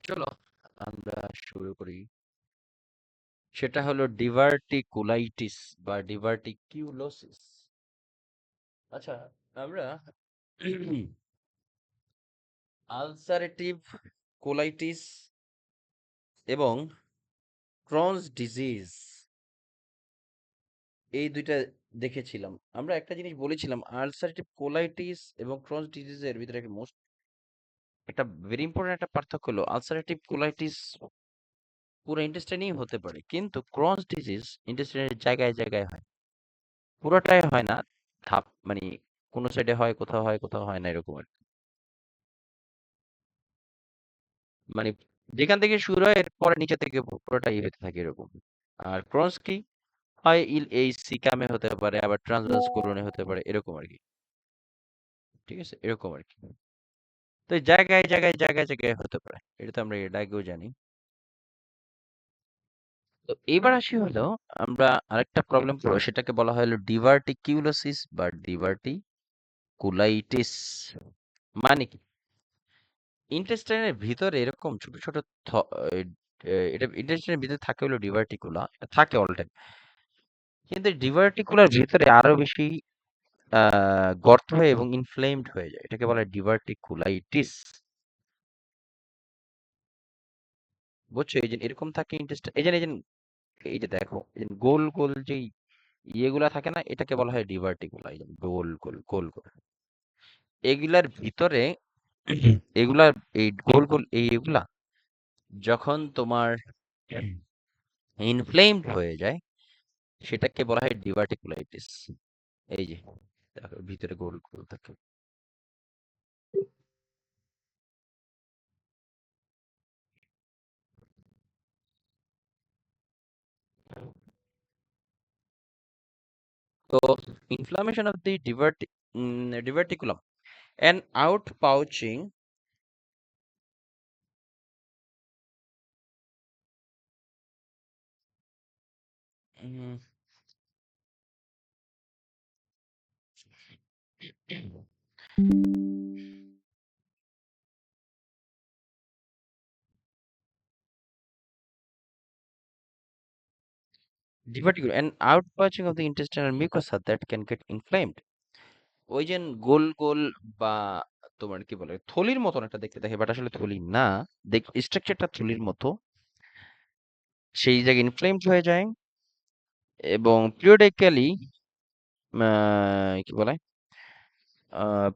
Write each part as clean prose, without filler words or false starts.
চলো আমরা শুরু করি। সেটা হলো ডিভার্টিকুলাইটিস বা ডিভার্টিকিউলোসিস। আচ্ছা, আমরা আলসারেটিভ কোলাইটিস এবং ক্রনস ডিজিজ এই দুইটা দেখেছিলাম। আমরা একটা জিনিস বলেছিলাম, আলসারেটিভ কোলাইটিস এবং ক্রনস ডিজিজের ভিতরে একটা ভেরি ইম্পর্টেন্ট একটা পার্থক্য হলো আলসারেটিভ কোলাইটিস পুরো ইন্টেস্টাইনেই হতে পারে, কিন্তু ক্রনস ডিজিজ ইন্টেস্টাইনের জায়গায় জায়গায় হয়, পুরোটাই হয় না। ধাপ মানে কোনো সাইডে হয় কোথাও হয় না, এরকম আর কি। মানে যেখান থেকে শুরু হয় এরপরে নিচে থেকে পুরোটাই হতে থাকে এরকম। আর ক্রস কি হয়, এই সিকামে হতে পারে, আবার ট্রান্সভার্স কোলনে হতে পারে, এরকম আর কি। ঠিক আছে, এরকম আর কি। তো এই জায়গায় হতে পারে, এটা তো আমরা এর আগেও জানি। তো এবার আসি হলো, আমরা আরেকটা প্রবলেম পড়বো, সেটাকে বলা হয় হলো ডিভার্টিকিউলোসিস বা ডিভার্টিকুলাইটিস। মানে কি, ইন্টেস্টাইনের ভিতরে এরকম ছোট ছোট এটা ইন্টেস্টাইনের ভিতরে থাকে হলো ডিভার্টিকুলা, এটা থাকে অল টাইম। কিন্তু ডিভার্টিকুলার ভিতরে আরো বেশি গর্ত হয়ে এবং ইনফ্লেমড হয়ে যায়, এটাকে বলা হয় ডিভার্টিকুলাইটিস। বুঝছো, এই যে এরকম থাকে ইন্টেস্টাইন, এই যে দেখো, এই যে গোল গোল যে ইয়েগুলা থাকে না, এটাকে বলা হয় ডিভার্টিকুলা। এই যে গোল গোল গোল গোল এগুলার ভিতরে এগুলা, এই গোল গোল এগুলা যখন তোমার ইনফ্লেমড হয়ে যায়, সেটাকে বলা হয় ডিভার্টিকুলাইটিস। এই যে দেখো ভিতরে গোল গোল থাকে। তো inflammation of the diverticulum and outpouching, mm, diverticulum and outpouching of the intestinal mucosa that can get inflamed. ওই যে গোল গোল বা তোমার কি বলে থলির মতন একটা দেখতে দেখে, বাট আসলে থলি না, দেখ স্ট্রাকচারটা থলির মতো, সেই জায়গায় ইনফ্লেমড হয়ে যায় এবং পিরিয়ডিক্যালি কি বলে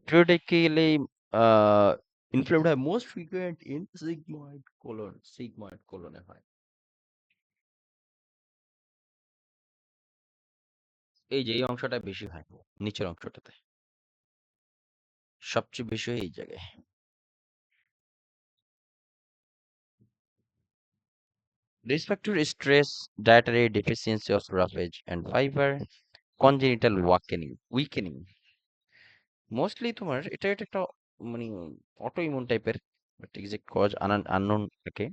periodically inflamed হয়, most frequent in sigmoid colon হয়। এই যে এই অংশটা বেশি হয়, নিচের অংশটাতে সবচেয়ে বেশি হয় এই জায়গায়। Risk factor stress, dietary deficiency of roughage and fiber, congenital weakening. Mostly তোমার এটা একটা মানে অটো ইমিউন টাইপের, বাট এক্সাক্ট কজ আননোন থাকে।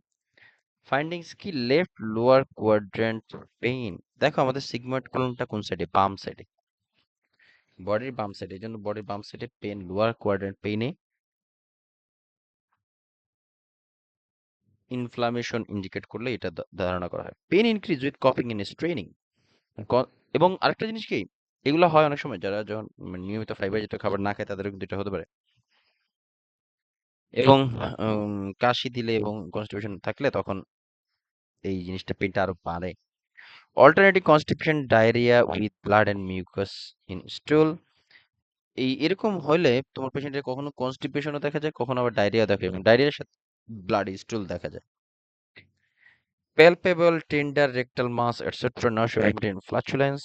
ফাইন্ডিংস কি, লেফট লোয়ার কোয়াড্র্যান্ট পেইন। দেখো আমাদের সিগময়েড কলনটা কোন সাইডে, বাম সাইডে, বডির বাম সাইডে, এই জন্য বডির বাম সাইডে পেন, লোয়ার কোয়াড্র্যান্ট পেইনে ইনফ্লামেশন ইন্ডিকেট করলে এটা ধারণা করা হয়। পেন ইনক্রিজ উইথ কফিং এন্ড স্ট্রেনিং। এবং আরেকটা জিনিস কি, এগুলো হয় অনেক সময় যারা যখন নিয়মিত ফাইবার জাতীয় খাবার না খায়, তাদের কিন্তু এটা হতে পারে। এবং কাশি দিলে এবং কনস্টিপেশন থাকলে তখন এই জিনিসটা, পেনটা আরো বাড়ে। Alternative constipation, diarrhoea with blood and mucus in stool. এরকম হলে তোমার পেশেন্টের কখনো কনস্টিপেশনও দেখা যায়, কখনো আবার ডায়রিয়া দেখা যায়, এবং ডায়রিয়ার সাথে ব্লাড স্টুল দেখা যায়। Palpable tender rectal mass, etc. nausea, vomiting, flatulence,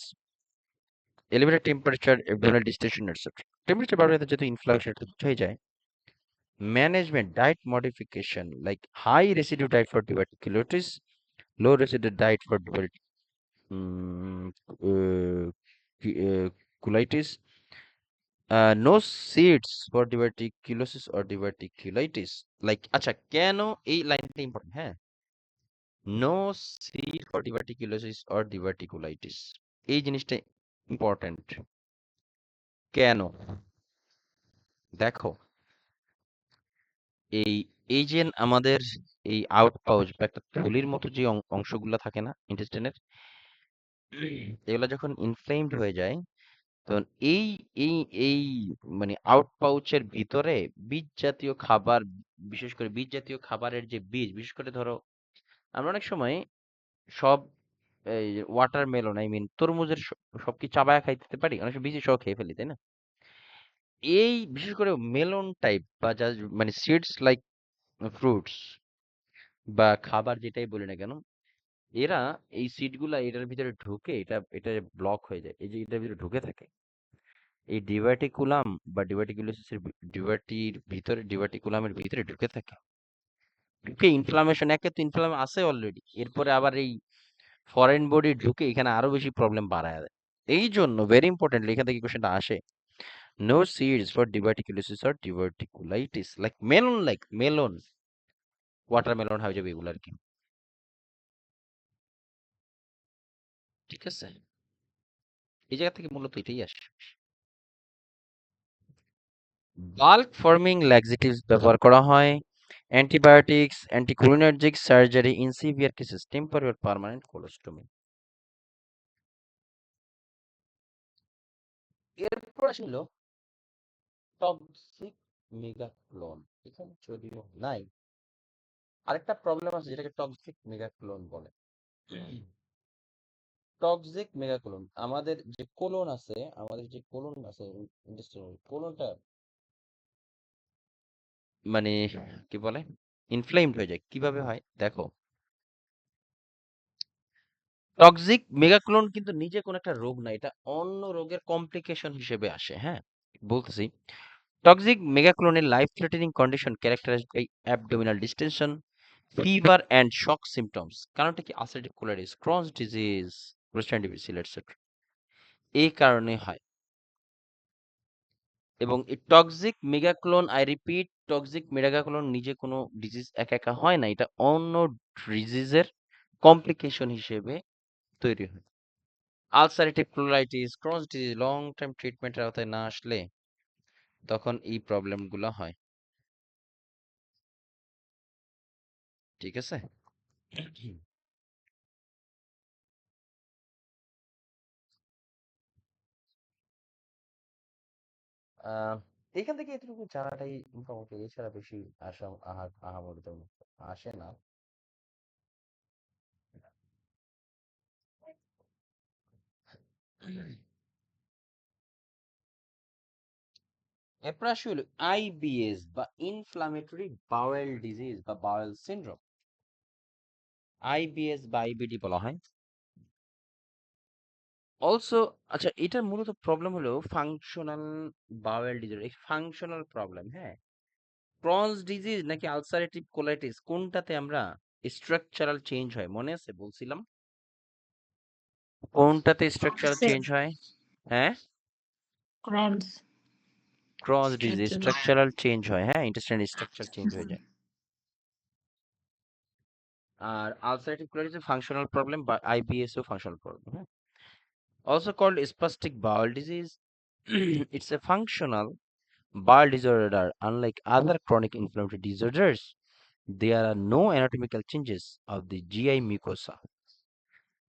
elevated temperature, abdominal distension, etc. Temperature বাড়লে যেহেতু ইনফ্লামেশন হয়ে যায়। Management, diet modification like high residue diet for diverticulitis, low residue diet for colitis, no seeds for diverticulosis or diverticulitis. Like আচ্ছা, কেন এই লাইনটা important? হ্যাঁ, no seed for diverticulosis or diverticulitis, এই জিনিসটা ইম্পর্টেন্ট। কেন? দেখো, এই এই যে আমাদের এই আউট পাউচ বা একটা থলির মতো যে অংশগুলো থাকে না ইন্টেস্টাইনের, এগুলো যখন ইনফ্লেমড হয়ে যায়, তখন এই এই এই মানে আউট পাউচের ভিতরে বীজ জাতীয় খাবার, বিশেষ করে বীজ জাতীয় খাবারের যে বীজ, বিশেষ করে ধরো আমরা অনেক সময় সব এই ওয়াটারমেলন, আই মিন তরমুজের সব কি চাবায়া খাইতে পারি, অনেক সময় বীজ সহ খেয়ে ফেলি, তাই না? এই বিশেষ করে মেলন টাইপ বা যা মানে সিডস লাইক ফ্রুটস বা খাবার যেটাই বলি না কেন, এরা এই সিড গুলা এটার ভিতরে ঢুকে এটা এটা ব্লক হয়ে যায়, এই যে এটার ভিতরে ঢুকে থাকে এই ডিভার্টিকুলাম বা ডিভার্টিকুলোসিসের ডিভার্টির ভিতরে, ডিভার্টিকুলামের ভিতরে ঢুকে থাকে, ঢুকে ইনফ্লামেশন, একে তো ইনফ্লাম আছে অলরেডি, এরপরে আবার এই ফরেন বডি ঢুকে এখানে আরো বেশি প্রবলেম বাড়ায় দেয়। এই জন্য ভেরি ইম্পর্টেন্টলি এখান থেকে কোশ্চেনটা আসে, no seeds for diverticulosis or diverticulitis, like melon watermelon হয়ে যাবে এগুলো আর কি। ঠিক আছে, এই জায়গা থেকে মূলত এটাই আসে। বাল্ক ফর্মিং ল্যাক্সেটিভস ব্যবহার করা হয়, antibiotics, anticholinergic surgery in severe cases, temporary or permanent colostomy. এরপর ছিল টক্সিক মেগাক্লোন, এখানে যদিও নাই, আরেকটা প্রবলেম আছে যেটাকে টক্সিক মেগাক্লোন বলে। টক্সিক মেগাক্লোন, আমাদের যে কোলন আছে, আমাদের যে কোলন আছে ইন্টেস্টাইনাল কোলনটা মানে কি বলে ইনফ্লেমড হয়ে যায়। কিভাবে হয় দেখো, টক্সিক মেগাক্লোন কিন্তু নিজে কোনো একটা রোগ না, এটা অন্য রোগের কমপ্লিকেশন হিসেবে আসে। হ্যাঁ, বলতেছি, টক্সিক মেগাক্লোনের life threatening condition characterized by abdominal distension, fever and shock symptoms. কারণটা কি? Ulcerative colitis, Crohn's disease, western disease etcetera, এই কারণে হয়। এবং এই toxic megacolon, I repeat, toxic megacolon নিজে কোনো ডিজিজ একা একা হয় না, এটা অন্য ডিজিজের কমপ্লিকেশন হিসেবে তৈরি হয়। Ulcerative colitis, Crohn's disease long time ট্রিটমেন্টের আওতায় না আসলে তখন এই প্রবলেমগুলো হয়। ঠিক আছে। আহ, এখান থেকে এতটুকু জানাটাই মোটামুটি, এছাড়া বেশি আশা আহামরি তেমন আসে না। এরপর আসি হলো আইবিএস বা ইনফ্লামেটরি বাওয়েল ডিজিজ বা বাওয়েল সিনড্রোম, আইবিএস বা আইবিডি বলা হয় অলসো। আচ্ছা, এটার মূলত প্রবলেম হলো ফাংশনাল বাওয়েল ডিজিজ, এই ফাংশনাল প্রবলেম। হ্যাঁ, ক্রনস ডিজিজ নাকি আলসারেটিভ কোলাইটিস, কোনটাতে আমরা স্ট্রাকচারাল চেঞ্জ হয় মনে আছে বলছিলাম, কোনটাতে স্ট্রাকচারাল চেঞ্জ হয়? হ্যাঁ, Crohn's cross disease structure. Structural change হয়, হ্যাঁ, ইন্টেস্টাইন স্ট্রাকচার চেঞ্জ হয়ে যায়। আর আলসারেটিভ কোলাইটিস ফাংশনাল প্রবলেম বা আইবিএস ও ফাংশনাল প্রবলেম। হ্যাঁ, also called spastic bowel disease. It's a functional bowel disorder. Unlike other chronic inflammatory disorders, there are no anatomical changes of the GI mucosa,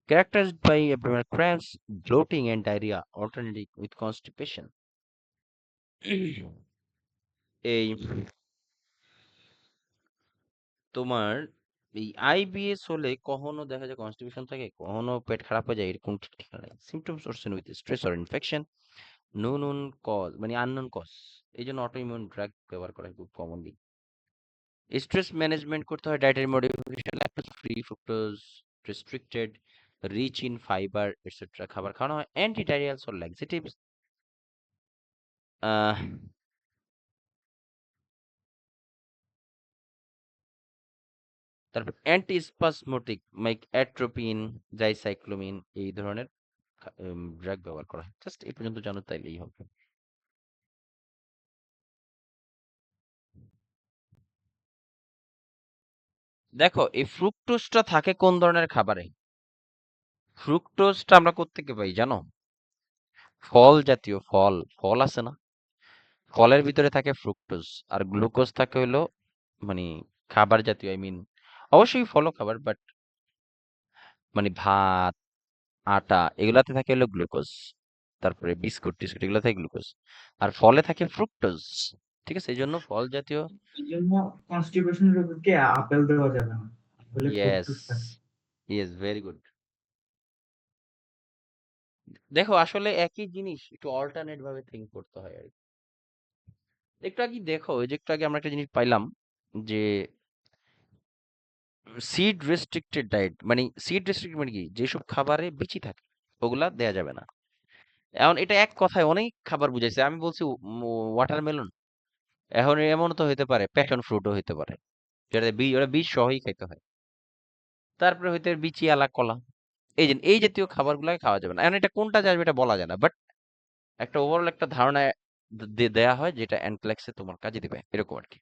characterized by abdominal cramps, bloating, and diarrhea, alternating with constipation. এই তোমার এই IBS হলে কখনো দেখা যায় constipation থাকে, কখনো পেট খারাপ হয়ে যায়, এরকম ঠিক ঠিকানা নাই। Symptoms worsen with stress or infection, no known cause মানে আননোন কজ, এই জন্য অটোইমিউন ড্রাগ ব্যবহার করা হয় খুব কমনলি। স্ট্রেস ম্যানেজমেন্ট করতে হয়, dietary modification, lactose free, fructose restricted, rich in fibre etcetera খাবার খাওয়ানো হয়, অ্যান্টি ডায়রিয়ালস অর ল্যাক্সেটিভস। তারপর anti spasmodic like atropine, dicyclomine, এই ধরনের ড্রাগ ব্যবহার করা হয়। জাস্ট এই পর্যন্ত জানো তাইলেই হবে। দেখো, এই ফ্রুক্টোজটা থাকে কোন ধরনের খাবারে? ফ্রুক্টোজটা আমরা কোত্থেকে পাই জানো? ফল জাতীয় ফল, ফল আছে না, ফলের ভিতরে থাকে ফ্রুক্টোজ, আর গ্লুকোজ থাকে হলো মানে খাবার জাতীয়, অবশ্যই ফলো খাবার, বাট ভাত, আটা এগুলাতে থাকে হলো গ্লুকোজ, তারপরে বিস্কুট টিস্কুট এগুলো থাকে গ্লুকোজ, আর ফলে থাকে ফ্রুক্টোজ। ঠিক আছে, এই জন্য ফল জাতীয়। এই জন্য কনস্টিপেশনের রোগীকে আপেল দেওয়া যাবে না, আপেলে ইয়েস, ফ্রুকটোজ থাকে। Yes, very good. দেখো আসলে একই জিনিস একটু অল্টারনেট ভাবে থিঙ্ক করতে হয় আর কি। একটু আগে দেখো, ওই যে একটু আগে আমরা একটা জিনিস পাইলাম যে seed restricted diet, seed restricted মানে কি, যেসব খাবারে বিচি থাকে ওগুলা দেয়া যাবে না। এখন এটা এক কথায় অনেক খাবার বুঝাইছে। আমি বলছি ওয়াটারমেলন, এখন এমন তো হইতে পারে প্যাশন ফ্রুটও হইতে পারে, যেটা ওটা বীজ সহই খাইতে হয়। তারপরে হইতে পারে বিচি আলা কলা, এই জাতীয় খাবারগুলোকে খাওয়া যাবে না। এখন এটা কোনটা যাবে এটা বলা যায় না, বাট একটা ওভারঅল একটা ধারণা দেয়া হয় যেটা অ্যানফ্ল্যাক্সে তোমার কাজে দিবে, এরকম আর কি।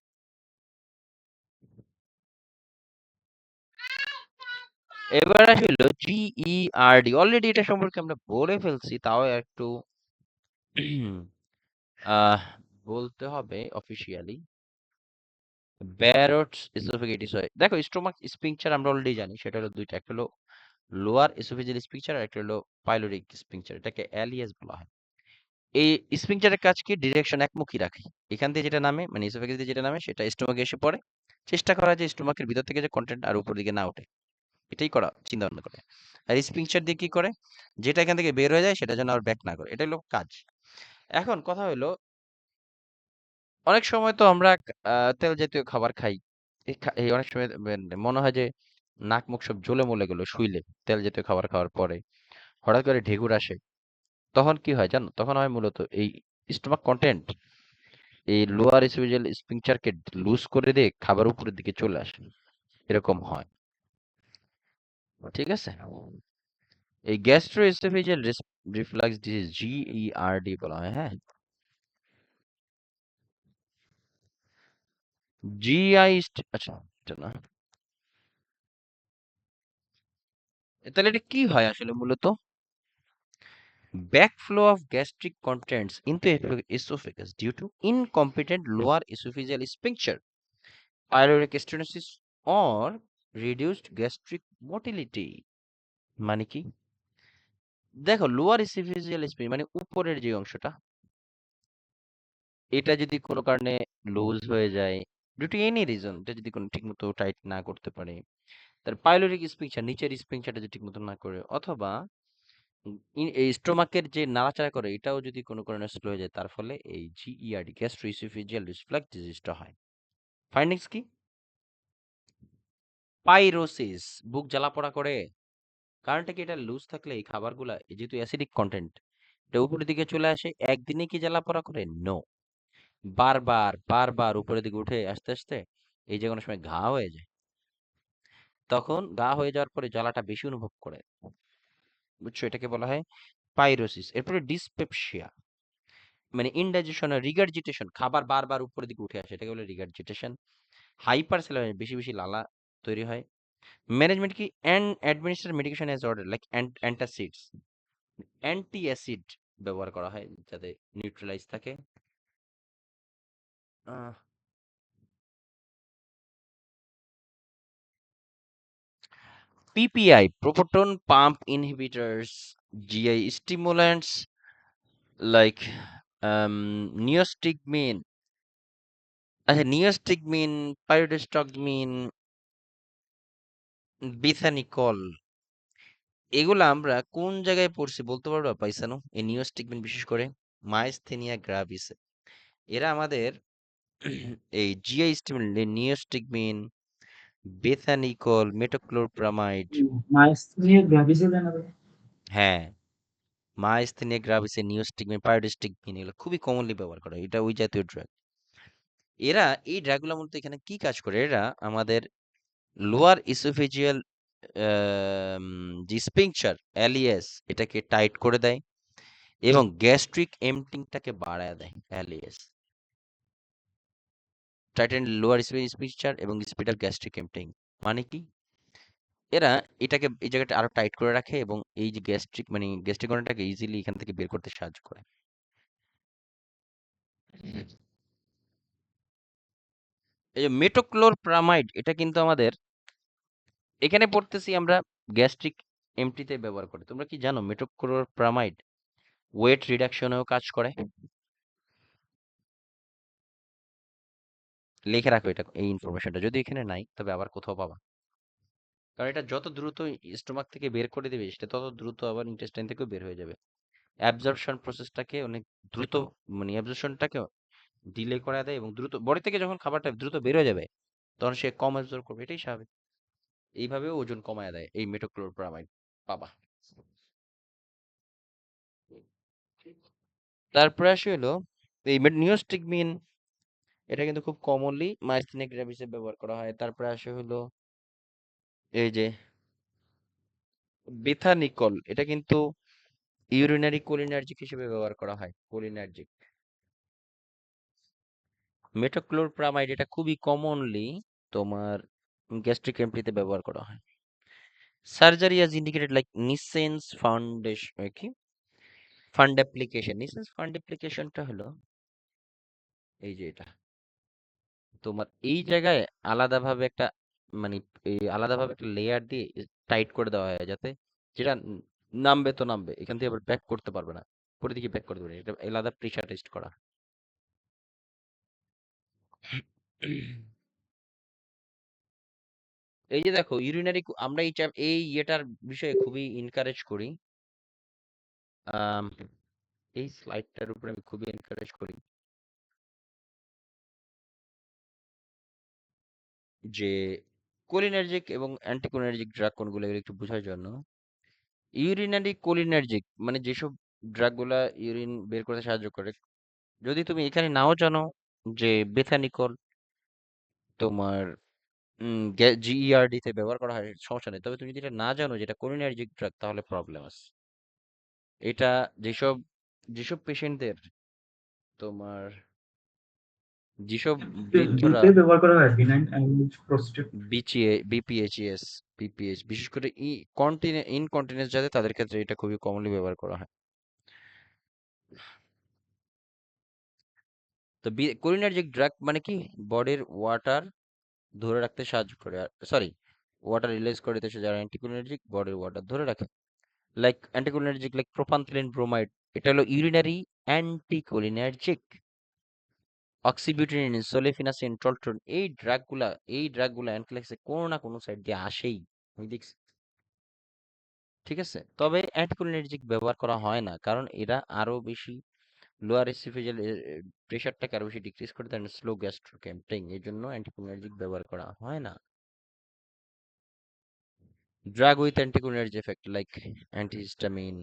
এবার আসলে GERD, অলরেডি এটা সম্পর্কে আমরা বলে ফেলছি, তাও একটু আহ বলতে হবে অফিসিয়ালি। ব্যারটস এসোফেগিটিস হয়, দেখো স্টোমাক স্পিংচার আমরা অলরেডি জানি, সেটা হলো দুইটা, একটা হলো লোয়ার এসোফেজিয়াল স্পিংচার আর একটা হলো পাইলোরিক স্পিংচার, এটাকে অ্যালিয়াস বলা হয়। এই স্পিংচারের কাজ কি, ডিরেকশন একমুখী রাখে। এখান থেকে যেটা নামে এসোফেগাস দিয়ে যেটা নামে সেটা স্টোমাকে এসে পড়ে, চেষ্টা করা যে স্টোমাকের ভিতর থেকে যে কন্টেন্ট আর উপর দিকে না ওঠে, এটাই করা চিন্তা ভাবনা করে। আর স্পিংচার দিয়ে কি করে, যেটা এখান থেকে বের হয়ে যায় সেটা যেন আর ব্যাক না করে, এটাই হলো কাজ। এখন কথা হলো, অনেক সময় তো আমরা তেল জাতীয় খাবার খাই। এই অনেক সময় মনে হয় যে নাক মুখ সব জ্বলে মলে গেল শুইলে, তেল জাতীয় খাবার খাওয়ার পরে হঠাৎ করে ঢেকুর আসে। তখন কি হয় জানো, তখন হয় মূলত এই স্টোমাক কন্টেন্ট এই লোয়ার এসোফেজিয়াল স্ফিংচারকে লুজ করে দিয়ে খাবার উপরের দিকে চলে আসে, এরকম হয়। ঠিক আছে, এই gastro oesophageal reflux disease, GERD বলা হয়। হ্যাঁ, আচ্ছা, এটা না। তাহলে এটা কি হয় আসলে মূলত, backflow of gastric contents into esophagus due to incompetent lower esophageal sphincter, pyloric stenosis or reduced gastric motility। মানে কি, দেখো লোয়ার esophageal sphincter উপরের যে অংশটা, এটা যদি কোনো কারণে লুজ হয়ে যায়, ডিউ টু এনি রিজন, এটা যদি কোনো ঠিকমতো টাইট না করতে পারে, তার পাইলোরিক স্পিংচার নিচের স্পিংচারটা যদি ঠিকমতো না করে, অথবা এই স্টোমাকের যে নাড়াচাড়া করে এটাও যদি কোনো কারণে স্লো হয়ে যায়, তার ফলে এই GERD গ্যাস্ট্রোইসোফেজিয়াল রিফ্লাক্স ডিজিজটা হয়। ফাইন্ডিংস কি, পাইরোসিস, বুক জ্বালা পোড়া করে। কারণটা কি, এটা লুজ থাকলে এই খাবারগুলা যেহেতু অ্যাসিডিক কন্টেন্ট, এটা উপরের দিকে চলে আসে, একদিনে কি জ্বালা পোড়া করে, নো, বারবার বারবার উপরের দিকে উঠে আস্তে আস্তে এই যে কোনো সময় ঘা হয়ে যায়, তখন ঘা হয়ে যাওয়ার পরে জ্বালাটা বেশি অনুভব করে, বুঝছো, এটাকে বলা হয় পাইরোসিস। এরপরে ডিসপেপসিয়া, ইনডাইজেশন আর রিগার্জিটেশন, খাবার বারবার উপরের দিকে উঠে আসে, এটাকে বলে রিগার্জিটেশন। হাইপার স্যালারিন, বেশি বেশি লালা তৈরি হয়। ম্যানেজমেন্ট কি, administer medication as order, like antacids, anti acid ব্যবহার করা হয় যাতে নিউট্রালাইজ থাকে। PPI, proton pump inhibitors, GI stimulants like নিওস্টিগমিন, আচ্ছা নিওস্টিগমিন, পাইরোডোস্টাগমিন, বিথানিকল, এগুলা আমরা কোন জায়গায় পড়ছি বলতে পারবা পাইসানো, এই নিওস্টিগমিন বিশেষ করে মাইস্থেনিয়া গ্রাভিস, এরা আমাদের এই জিআই স্টিমুলেন্ট, নিওস্টিগমিন, বেথানিকল, মেটোক্লোরপ্রামাইড। মাইস্থেনিয়া গ্রাভিসে দেন আবার? হ্যাঁ, মাইস্থেনিয়া গ্রাভিসে নিওস্টিগমিন, পাইরোডোস্টিগমিন এগুলো খুবই কমনলি ব্যবহার করা হয়, এটা ওই জাতীয় ড্রাগ। এরা এই ড্রাগগুলো মূলত এখানে কি কাজ করে, এরা আমাদের লোয়ার ইসোফেজিয়াল যে স্পিংচার অ্যালিয়াস এটাকে টাইট করে দেয় এবং গ্যাস্ট্রিক এমটিংটাকে বাড়ায় দেয়। অ্যালিয়াস টাইটেন লোয়ার স্পিংচার এবং স্পিডাল গ্যাস্ট্রিক এমটিং, মানে কি, এরা এটাকে এই জায়গাটা আরো টাইট করে রাখে এবং এই যে গ্যাস্ট্রিক কন্টেন্টটাকে ইজিলি এখান থেকে বের করতে সাহায্য করে। এই যে মেটোক্লোরপ্রামাইড, এটা কিন্তু আমাদের এখানে পড়তেছি আমরা গ্যাস্ট্রিক এমটিতে ব্যবহার করে। তোমরা কি জানো মেটোক্লোরপ্রামাইড ওয়েট রিডাকশনেও কাজ করে? লিখে রাখো এটা, এই ইনফরমেশনটা যদি এখানে নাই তবে আবার কোথাও পাবা। কারণ এটা যত দ্রুত স্টোমাক থেকে বের করে দিবে সেটা তত দ্রুত আবার ইন্টেস্টাইন থেকেও বের হয়ে যাবে। অ্যাবজর্পশন প্রসেসটাকে অনেক দ্রুত, মানে অ্যাবজর্পশনটাকে ডিলে করা দেয় এবং দ্রুত বডি থেকে যখন খাবারটা দ্রুত বের হয়ে যাবে তখন সে কম অ্যাবজর্ব করবে, এটাই স্বাভাবিক। এইভাবেও ওজন কমায় দেয় এই মেটোক্লোরপ্রামাইড, পাবা। তারপরে আসে হলো এই নিওস্টিগমিন, এটা কিন্তু খুব কমনলি মাইস্থেনিয়া গ্রেভিসে ব্যবহার করা হয়। তারপরে আসে হলো এই যে বেথানিকল, এটা কিন্তু ইউরিনারি কোলিনার্জিক হিসেবে ব্যবহার করা হয়, কোলিনার্জিক। মেটোক্লোরপ্রামাইড এটা খুবই কমনলি তোমার গ্যাস্ট্রিক এমটিতে ব্যবহার করা হয়। Surgery as indicated like Nissen's foundation কি ফান্ড অ্যাপ্লিকেশন, নিসেন্স ফান্ড অ্যাপ্লিকেশনটা হলো এই যে এটা তোমার এই জায়গায় আলাদাভাবে একটা, মানে এই আলাদাভাবে একটা লেয়ার দিয়ে টাইট করে দেওয়া হয় যাতে যেটা নামবে তো নামবে, এখান থেকে আবার ব্যাক করতে পারবে না, পরে দিকে ব্যাক করতে পারবে না। এটা আলাদা প্রেশার টেস্ট করা। এই যে দেখো ইউরিনারি, আমরা এই ইয়েটার বিষয়ে খুবই এনকারেজ করি। আম, এই স্লাইডটার উপরে আমি খুবই এনকারেজ করি যে কোলিনার্জিক এবং অ্যান্টিকোলিনার্জিক ড্রাগ কোনগুলো এগুলো একটু বোঝার জন্য। ইউরিনারি কোলিনার্জিক মানে যেসব ড্রাগগুলা ইউরিন বের করতে সাহায্য করে, যদি তুমি এখানে নাও জানো যে বেথানিকল তোমার জিইআরডি তে ব্যবহার করা হয়, সমস্যা নেই। তবে তুমি যদি এটা না জানো যেটা কোলিনার্জিক ড্রাগ তাহলে প্রবলেম আছে। এটা যেসব যেসব পেশেন্টদের তোমার যেসব বৃদ্ধরা বিতে ব্যবহার করা হয় বিনাইন অ্যামিলোইড প্রোস্টেট। বিপিএইচএস, বিপিএইচ বিশেষ করে ইনকন্টিনেন্স যাদের, তাদের ক্ষেত্রে এটা খুবই কমনলি ব্যবহার করা হয়। তো কোলিনার্জিক ড্রাগ মানে কি বডির ওয়াটার ধরে রাখতে সাহায্য করে, সরি ওয়াটার রিলিজ করে দিতে, যারা অ্যান্টিকোলিনার্জিক বডির ওয়াটার ধরে রাখে, লাইক অ্যান্টিকোলিনার্জিক লাইক প্রোপানথিলিন ব্রোমাইড, এটা হলো ইউরিনারি অ্যান্টিকোলিনার্জিক। অক্সিবিউটিনিন, সলিফিনাসিন, ট্রলটন, এই ড্রাগগুলা অ্যানফিল্যাক্সে কোনো না কোনো সাইড দিয়ে আসেই, আমি দেখছি। ঠিক আছে, তবে অ্যান্টিকোলিনার্জিক ব্যবহার করা হয় না কারণ এরা আরো বেশি লোয়ার এসিফেজিয়াল প্রেশারটাকে আরো বেশি ডিক্রিজ করে দেন, স্লো গ্যাস্ট্রোক্যাম্পটিং, এই জন্য অ্যান্টিকোলিনার্জিক ব্যবহার করা হয় না। Drug with anticholinergic effect like antihistamine,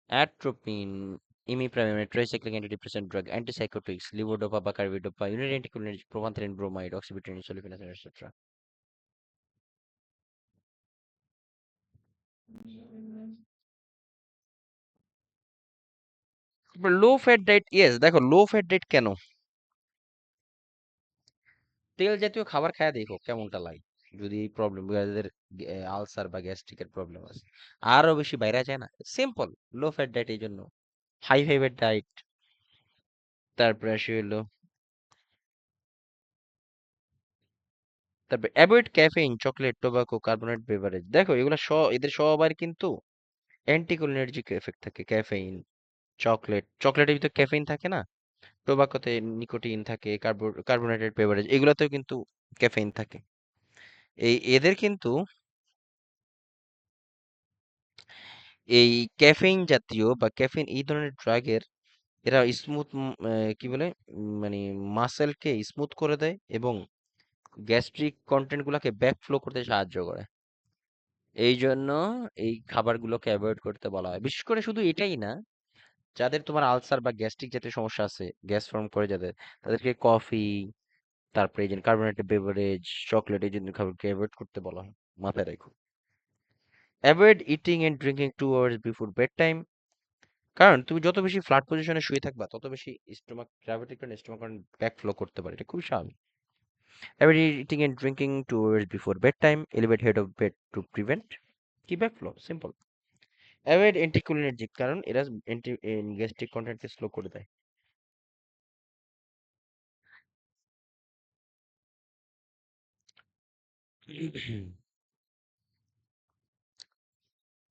atropine, imipramine, tricyclic antidepressant drug, antipsychotics, levodopa, carbidopa, urinary anticholinergic, propanthylene bromide, oxybutynin, sulfasalazine, etc. Low fat diet, yes, দেখো লো ফ্যাট ডায়েট কেন? তেল জাতীয় খাবার খায় দেখো কেমনটা লাগে। যদি এই প্রবলেম, যাদের আলসার বা গ্যাস্ট্রিকের প্রবলেম আছে, আরো বেশি বাইরে যায় না। সিম্পল লো ফ্যাট ডায়েট এই জন্য। হাই ফাইবার ডায়েট, তারপরে আসে হলো তারপরে avoid caffeine, chocolate, tobacco, carbonate beverage. দেখো এগুলো এদের সবার কিন্তু অ্যান্টিকোলিনার্জিক এফেক্ট থাকে। ক্যাফেইন, চকলেটের ভিতরে ক্যাফেইন থাকে না, টোবাকোতে নিকোটিন থাকে, কার্বোনেটেড বেভারেজ এগুলোতেও কিন্তু ক্যাফেইন থাকে। এদের কিন্তু এই ক্যাফেইন জাতীয় বা ক্যাফেইন এই ধরনের ড্রাগের, এরা স্মুথ, কি বলে, মানে মাসেলকে স্মুথ করে দেয় এবং গ্যাস্ট্রিক কন্টেন্ট গুলাকে ব্যাকফ্লো করতে সাহায্য করে। এই জন্য এই খাবারগুলোকে অ্যাভয়েড করতে বলা হয়। বিশেষ করে শুধু এটাই না, যাদের তোমার আলসার বা গ্যাস্ট্রিক জাতীয় সমস্যা আছে, গ্যাস ফর্ম করে যাদের, তাদেরকে কফি, তারপরে এই যে কার্বোনেটেড বেভারেজ, চকলেট, এই জন্য খাবারকে অ্যাভয়েড করতে বলা হয়। মাথায় রাখো। Avoid eating and drinking 2 hours before bed time. কারণ তুমি যত বেশি ফ্ল্যাট পজিশনে শুয়ে থাকবা তত বেশি স্টোমাক গ্র্যাভিটি কারণে স্টোমাক ব্যাক ফ্লো করতে পারে, এটা খুবই স্বাভাবিক। Avoid eating and drinking 2 hours before bed time, elevate head of bed to prevent কি back flow, simple. Avoid anticholinergic কারণ এরা গ্যাস্ট্রিক কন্টেন্টকে স্লো করে দেয়।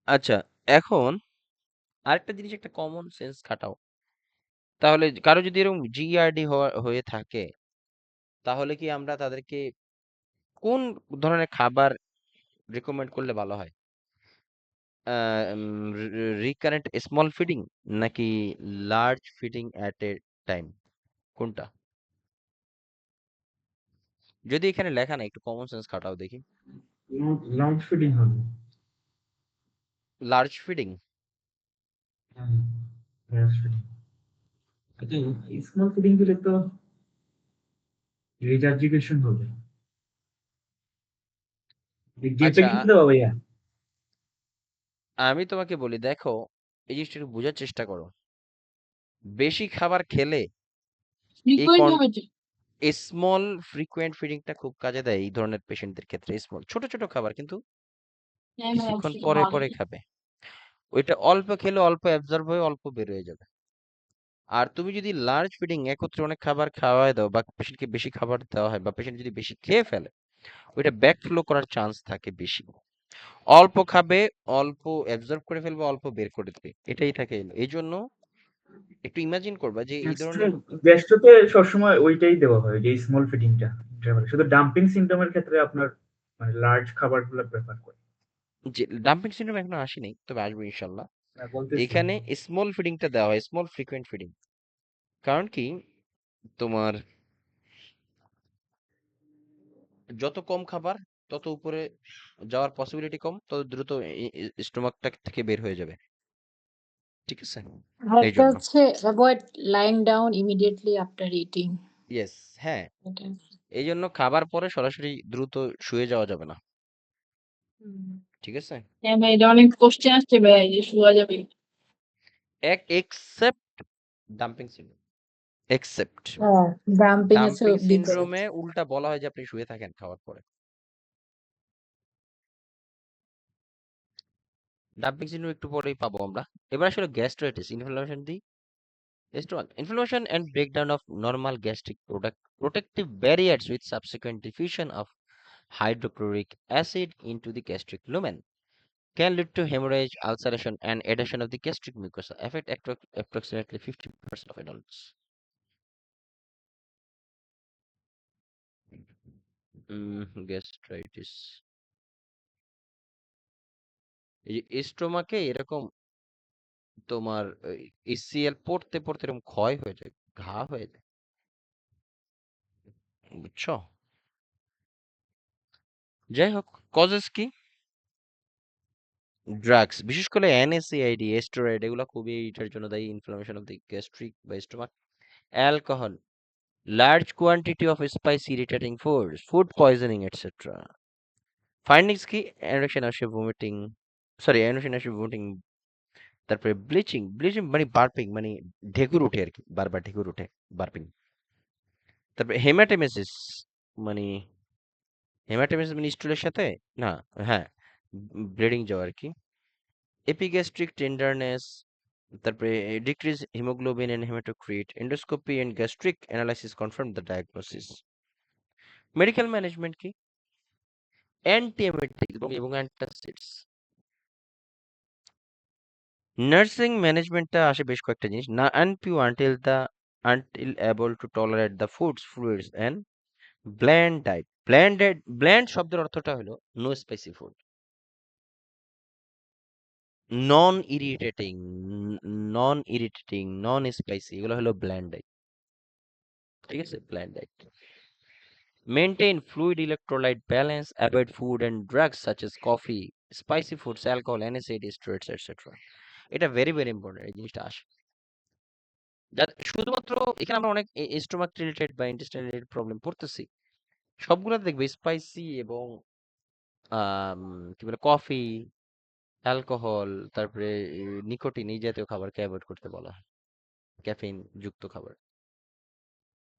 আচ্ছা, এখন আরেকটা জিনিস, একটা কমন সেন্স খাটাও। তাহলে কারো যদি এরকম জিআরডি হয়ে থাকে, তাহলে কি আমরা তাদেরকে কোন ধরনের খাবার রেকমেন্ড করলে ভালো হয়? রিকারেন্ট স্মল ফিডিং নাকি large feeding at a time, কোনটা? যদি এখানে লেখা নাই, একটু কমন সেন্স খাটাও দেখি। লার্জ ফিডিং হবে। Large feeding. হ্যাঁ, লার্জ ফিডিং। আচ্ছা, স্মল ফিডিং দিলে তো রিজার্জিকেশন হবে। যেটা আচ্ছা, কিন্তু দেওয়া ভাইয়া। আমি তোমাকে বলি, দেখো, এই জিনিসটা একটু বোঝার চেষ্টা করো। বেশি খাবার খেলে এই ফ্রিকোয়েন্ট হবে যে। স্মল ফ্রিকোয়েন্ট ফিডিংটা খুব কাজে দেয় এই ধরনের পেশেন্টদের ক্ষেত্রে। স্মল ছোট ছোট খাবার কিন্তু হ্যাঁ ভাইয়া, কিছুক্ষণ সেটা পরে ভালো। পরে খাবে, ওইটা অল্প খেলে অল্প অ্যাবজর্ব হয়ে অল্প বের হয়ে যাবে। আর তুমি যদি লার্জ ফিডিং একত্রে অনেক খাবার খাওয়ায় দাও, বা পেশেন্টকে বেশি খাবার দেওয়া হয়, বা পেশেন্ট যদি বেশি খেয়ে ফেলে, ওইটা ব্যাক ফ্লো করার চান্স থাকে বেশি। অল্প খাবে, অল্প অ্যাবজর্ব করে ফেলবে, অল্প বের করে দেবে, এটাই থাকে। এই জন্য একটু ইমাজিন করবা যে এই ধরনের গ্যাস্ট্রোতে সবসময় ওইটাই দেওয়া হয়, যে স্মল ফিডিংটা ইন্টারভালে। শুধু ডাম্পিং সিনড্রোমের ক্ষেত্রে আপনার মানে লার্জ খাবারগুলো প্রেফার করে। যে ডাম্পিং সিনড্রোম এখনো আসেনি, তবে আসবে ইনশাল্লাহ। বলতেছি। এখানে স্মল ফিডিংটা দেওয়া হয়, স্মল ফ্রিকোয়েন্ট ফিডিং। কারণ কি, তোমার যত কম খাবার, তত উপরে যাওয়ার পসিবিলিটি কম, তত দ্রুত স্টোমাকটা থেকে বের হয়ে যাবে। ঠিক আছে, এই আরেকটা জন্য। হচ্ছে avoid lying down immediately after eating. Yes, হ্যাঁ, এটা এই জন্য খাবার পরে সরাসরি দ্রুত শুয়ে যাওয়া যাবে না। ঠিক আছে, হ্যাঁ ভাই, এটা অনেক কোশ্চেন আসছে ভাই যে শোয়া যাবে। এক্সেপ্ট ডাম্পিং সিনড্রোম, এক্সেপ্ট হ্যাঁ, ডাম্পিং আছে ডাম্পিং বিপরীত। সিনড্রোমে উল্টা বলা হয় যে আপনি শুয়ে থাকেন খাওয়ার পরে। ডাম্পিং সিনড্রোম একটু পরেই পাবো আমরা। এবার আসলে gastritis, inflammation the stomach, inflammation and breakdown of normal gastric protective barriers with subsequent diffusion of hydrochloric acid into the gastric lumen can lead to hemorrhage, ulceration, and adhesion of the gastric mucosa, affect approximately 50% of adults. Gastritis, এই যে স্টোমাকে এরকম তোমার ECL পড়তে পড়তে এরকম ক্ষয় হয়ে যায়, ঘা হয়ে যায়, বুঝছো? যাই হোক, কজেস কি? ড্রাগস, বিশেষ করে এনএসএআইডি, স্টেরয়েড, এগুলো খুবই এটার জন্য দায়ী, ইনফ্লামেশন অফ দি গ্যাস্ট্রিক বা stomach. Alcohol, large quantity of spicy irritating foods, food poisoning etcetera. Findings কি? Anorexia, vomiting, sorry anorexia, vomiting, তারপরে ব্লিচিং, ব্লিচিং মানে বার্পিং, মানে ঢেকুর উঠে আর কি, বারবার ঢেকুর উঠে, বার্পিং। তারপরে হেমাটেমেসিস, মানে হেমাটেমেসিস মানে স্টুলের সাথে, না, হ্যাঁ, ব্লিডিং যাওয়া আর কি। এপিগ্যাস্ট্রিক টেন্ডারনেস, তারপরে decrease haemoglobin and haematocrit, endoscopy and gastric analysis confirm the diagnosis. Medical management কি? অ্যান্টিএমেটিক এবং অ্যান্টাসিডস। নার্সিং ম্যানেজমেন্টটা আসে বেশ কয়েকটা জিনিস, না NPO until able to tolerate the foods fluids and bland diet. Bland শব্দের অর্থটা হলো no spicy food, non irritating, non spicy, এগুলো হলো ব্ল্যান্ড ডায়েট। ঠিক আছে, bland diet. Maintain fluid electrolyte balance, avoid food and drugs such as coffee, spicy foods, alcohol, NSAID, steroids, etc. এটা very very important, এই জিনিসটা আসে। শুধুমাত্র এখানে আমরা অনেক স্টোমাক রিলেটেড বা ইন্টেস্টাইন রিলেটেড প্রবলেম পড়তেছি, সবগুলোতে দেখবে স্পাইসি এবং কি বলে কফি, অ্যালকোহল, তারপরে নিকোটিন, এই জাতীয় খাবারকে অ্যাভয়েড করতে বলা হয়, ক্যাফেইন যুক্ত খাবার।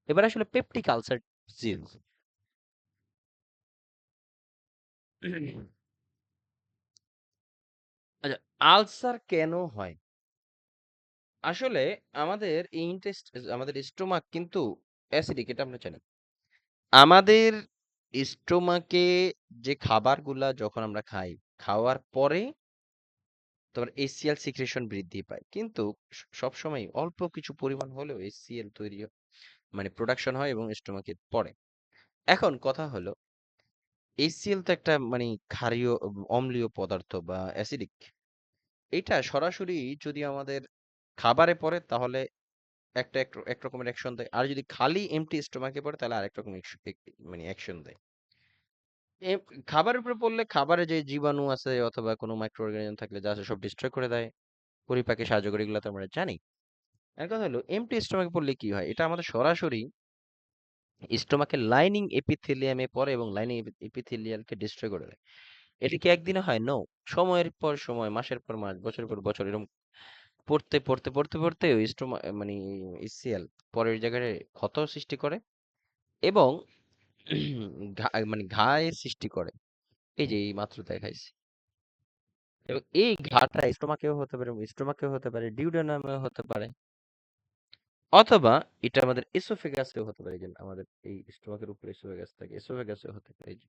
এবার আসলে পেপটিক আলসার ডিজিজ। আচ্ছা, আলসার কেন হয়? আসলে আমাদের আমাদের স্টোমাক কিন্তু অ্যাসিডিক, এটা আমরা জানি। আমাদের স্টোমাকে যে খাবারগুলা যখন আমরা খাই, খাওয়ার পরে তোমার HCl সিক্রেশন বৃদ্ধি পায়। কিন্তু সবসময় অল্প কিছু পরিমাণ হলেও HCl তৈরি মানে প্রোডাকশন হয় এবং স্টোমাকে পড়ে। এখন কথা হলো HCl তো একটা মানে ক্ষারীয় অম্লীয় পদার্থ বা অ্যাসিডিক। এটা সরাসরি যদি আমাদের খাবারে পড়ে তাহলে এক রকমের অ্যাকশন দেয়। আর যদি খালি এমটি স্টোমাকে পড়ে তাহলে আরেক রকম মানে অ্যাকশন দেয়। এ খাবারের উপরে পড়লে খাবারে যে জীবাণু আছে অথবা কোনো মাইক্রো অর্গানিজম থাকলে যা আছে সব ডিস্ট্রয় করে দেয়। পরিপাকে সাহায্য করে, এগুলো তো আমরা জানি। এখন কথা হলো এমটি স্টোমাকে পড়লে কি হয়? এটা আমাদের সরাসরি স্টোমাকের লাইনিং এপিথেলিয়ামে পড়ে এবং লাইনিং এপিথেলিয়ালকে ডিস্ট্রয় করে দেয়। এটা কি একদিনে হয়? নো। সময়ের পর সময়, মাসের পর মাস, বছরের পর বছর এরকম পড়তে ওই স্টোমা মানে HCl পরের জায়গায় ক্ষত সৃষ্টি করে এবং মানে ঘায়ের সৃষ্টি করে। এই যে এই মাত্র দেখাইছি। এবং এই ঘাটা স্টোমাকেও হতে পারে, স্টোমাকেও হতে পারে, ডিউডেনামেও হতে পারে, অথবা এটা আমাদের এসোফেগাসেও হতে পারে। যে আমাদের এই স্টোমাকের উপরে এসোফেগাস থাকে, এসোফেগাসেও হতে পারে। এই যে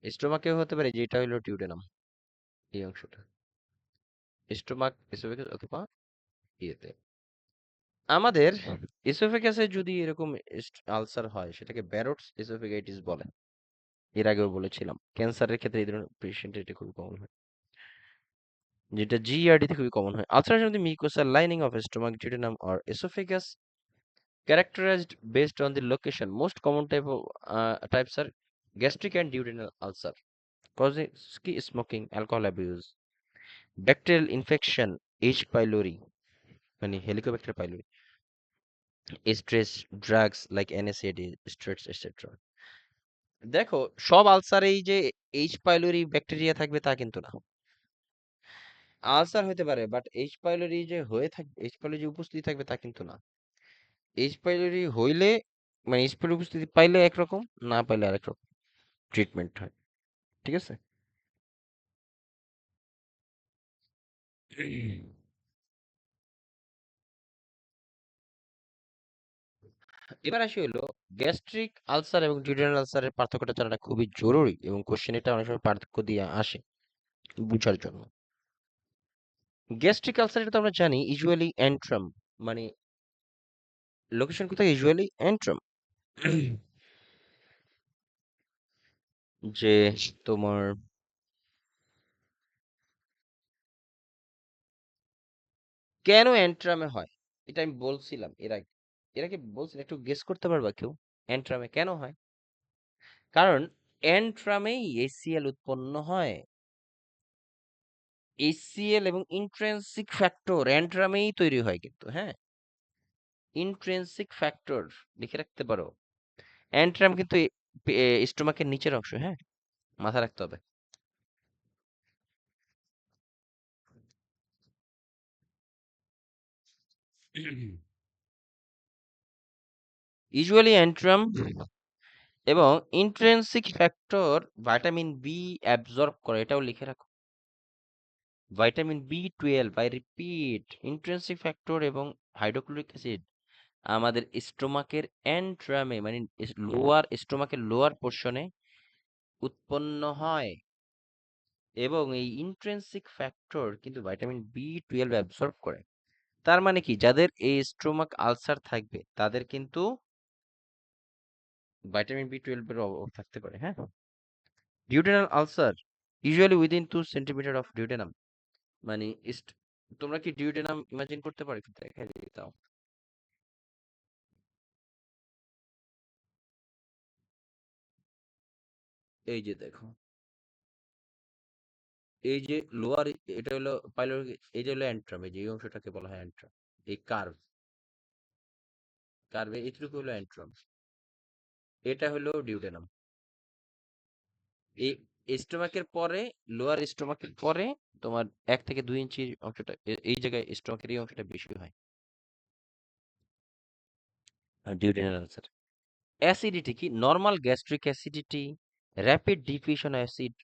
স্টোমাকেও হতে পারে, যে এটা হলো ডিউডেনাম, এই অংশটা স্টোমাক, এসোফেগাস অথবা ইয়েতে। আমাদের এসোফেগাসে যদি এরকম আলসার হয় সেটাকে ব্যারটস এসোফেগাইটিস বলে। এর আগেও বলেছিলাম ক্যান্সারের ক্ষেত্রে এই ধরনের পেশেন্টের এটা খুবই কমন হয়, যেটা জিইআরডি তে খুবই কমন হয়। Ulceration of the mucosal lining of stomach, duodenum or esophagus characterized based on the location. Most common types are gastric and duodenal ulcer. Causes কি smoking, alcohol abuse, bacterial infection, H. pylori মানে Helicobacter pylori, stress, drugs like NSAID, steroids, etc. দেখো সব আলসারেই যে H. pylori bacteria থাকবে তা কিন্তু না। Ulcer হতে পারে, বাট H. pylori যে হয়ে থাকবে, H. pylori যে উপস্থিতি থাকবে তা কিন্তু না। H. pylori হইলে মানে H. pylori উপস্থিতি পাইলে একরকম, না পাইলে আরেক রকম ট্রিটমেন্ট হয়। ঠিক আছে? এবার আসি হলো গ্যাস্ট্রিক আলসার এবং ডিউডেনাল আলসারের পার্থক্যটা জানাটা খুবই জরুরি এবং কোশ্চেন এটা অনেক সময় পার্থক্য দিয়ে আসে বুঝার জন্য। গ্যাস্ট্রিক আলসার এটা তো আমরা জানি ইউজুয়ালি অ্যান্ট্রাম, মানে লোকেশন কোথায়? Usually antrum. যে তোমার কেন অ্যান্ট্রামে হয় এটা আমি বলছিলাম এর আগে বলছিলাম, একটু গেস করতে পারবা কেউ অ্যান্ট্রামে কেন হয়? কারণ অ্যান্ট্রামেই HCl উৎপন্ন হয়। HCl এবং ইন্ট্রিনসিক ফ্যাক্টর অ্যান্ট্রামেই তৈরি হয় কিন্তু, হ্যাঁ, ইন্ট্রিনসিক ফ্যাক্টর লিখে রাখতে পারো। অ্যান্ট্রাম কিন্তু স্টোমাকের নিচের অংশ, হ্যাঁ, মাথা রাখতে হবে। ইউজুয়ালি অ্যান্ট্রাম এবং intrinsic factor vitamin B absorb করে, এটাও লিখে রাখো। Vitamin B12, I repeat, intrinsic factor এবং হাইড্রোক্লোরিক অ্যাসিড আমাদের স্টোমাকের অ্যান্ট্রামে মানে লোয়ার স্টোমাকের লোয়ার পোর্শনে উৎপন্ন হয় এবং এই ইন্ট্রিনসিক ফ্যাক্টর কিন্তু ভিটামিন B12 অ্যাবজর্ব করে। তার মানে কি, যাদের এই স্টোমাক আলসার থাকবে তাদের কিন্তু ভিটামিন B12 এর অভাব থাকতে পারে, হ্যাঁ। Duodenal ulcer usually within 2 centimetre of duodenum, মানে তোমরা কি ডিউডেনাম ইমাজিন করতে পারো? একটু দেখাই দাও। এই যে দেখো, এই যে লোয়ার, এটা হলো পাইলোরিক, এই যে হলো অ্যান্ট্রাম, এই যে এই অংশটাকে বলা হয় অ্যান্ট্রাম। এই কার্ভে এইটুকু হলো অ্যান্ট্রাম, এটা হলো ডিউডেনাম। এই স্টোমাকের পরে, লোয়ার স্টোমাকের পরে তোমার 1 থেকে 2 ইঞ্চি অংশটা এই জায়গায় স্টোমাকের এই অংশটা বেশি হয় ডিউডেনাল আলসার। অ্যাসিডিটি কি? Normal gastric acidity, rapid diffusion acid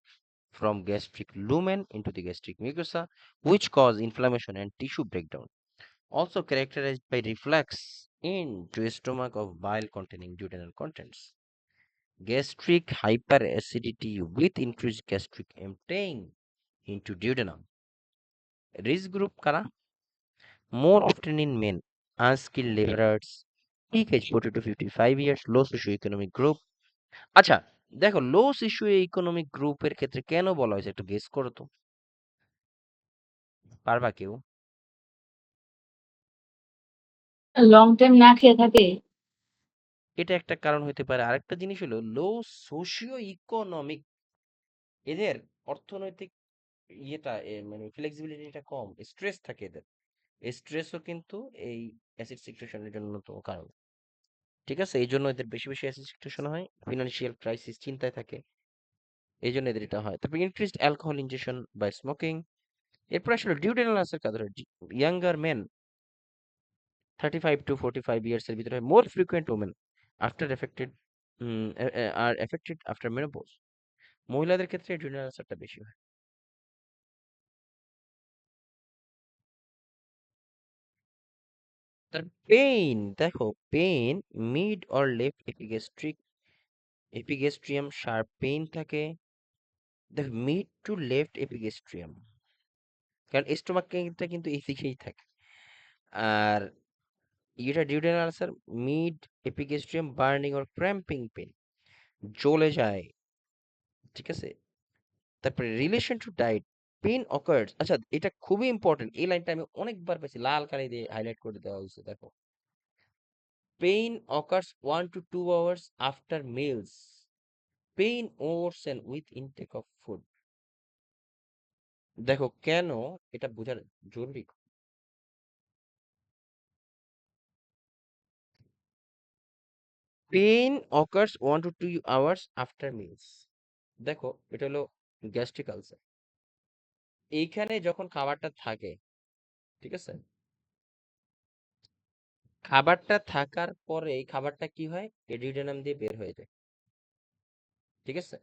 from gastric lumen into the gastric mucosa, which cause inflammation and tissue breakdown. Also characterized by reflux into stomach of bile containing duodenal contents. Gastric hyper acidity with increase gastric emptying into duodenum. Risk group কারা? More often in men, unskilled labourers, peak age 40 to 55 years, low socio economic group. আচ্ছা, দেখো লো socio economic গ্রুপের ক্ষেত্রে কেন বলা হয়েছে একটু guess করো তো, পারবা কেউ? লং টাইম না খেয়ে থাকে। এটা একটা কারণ হতে পারে। আরেকটা জিনিস হলো লো সোশিও ইকোনমিক, এদের অর্থনৈতিক মানে ফ্লেক্সিবিলিটিটা কম, স্ট্রেস থাকে এদের। স্ট্রেসও কিন্তু এই অ্যাসিড সিক্রেশনের জন্য অন্যতম কারণ। ঠিক আছে, এই জন্য এদের বেশি বেশি অ্যাসিড সিক্রেশন হয়, ফিনান্সিয়াল ক্রাইসিস, চিন্তায় থাকে, এই জন্য এদের এটা হয়। তারপর increased alcohol injection by smoking. এরপর আসলে ডিউডেনাল আলসার কাদের হয়? ইয়াঙ্গার মেন 35 to 45 ইয়ার্স এর ভিতরে, মোর ফ্রিকুয়েন্ট ওমেন আফটার এফেক্টেড আর এফেক্টেড আফটার মেনোপজ। মহিলাদের ক্ষেত্রে ডিউডেনাল আলসারটা বেশি হয়। তার পেইন, দেখো pain mid or left epigastrium sharp pain থাকে। দেখো মিড টু লেফট এপিগ্যাস্ট্রিয়াম, কারণ স্টোমাকটা কিন্তু এই দিকেই থাকে। আর এটা duodenal ulcer mid epigastrium burning or cramping pain, জ্বলে যায়। ঠিক আছে, তারপরে relation to diet, pain occurs. আচ্ছা, এটা খুবই ইম্পর্টেন্ট, এই লাইনটা আমি অনেকবার পেয়েছি, লাল কালি দিয়ে হাইলাইট করে দেওয়া হয়েছে। দেখো, pain occurs 1 to 2 hours after meals, pain worsen with intake of food. দেখো কেন, এটা বোঝার জরুরি। Pain occurs 1 to 2 hours after meals. দেখো এটা হলো গ্যাস্ট্রিক আলসার। এইখানে যখন খাবারটা থাকে, ঠিক আছে, খাবারটা থাকার পরে এই খাবারটা কি হয়, এডিউডেনাম দিয়ে বের হয়ে যায়। ঠিক আছে,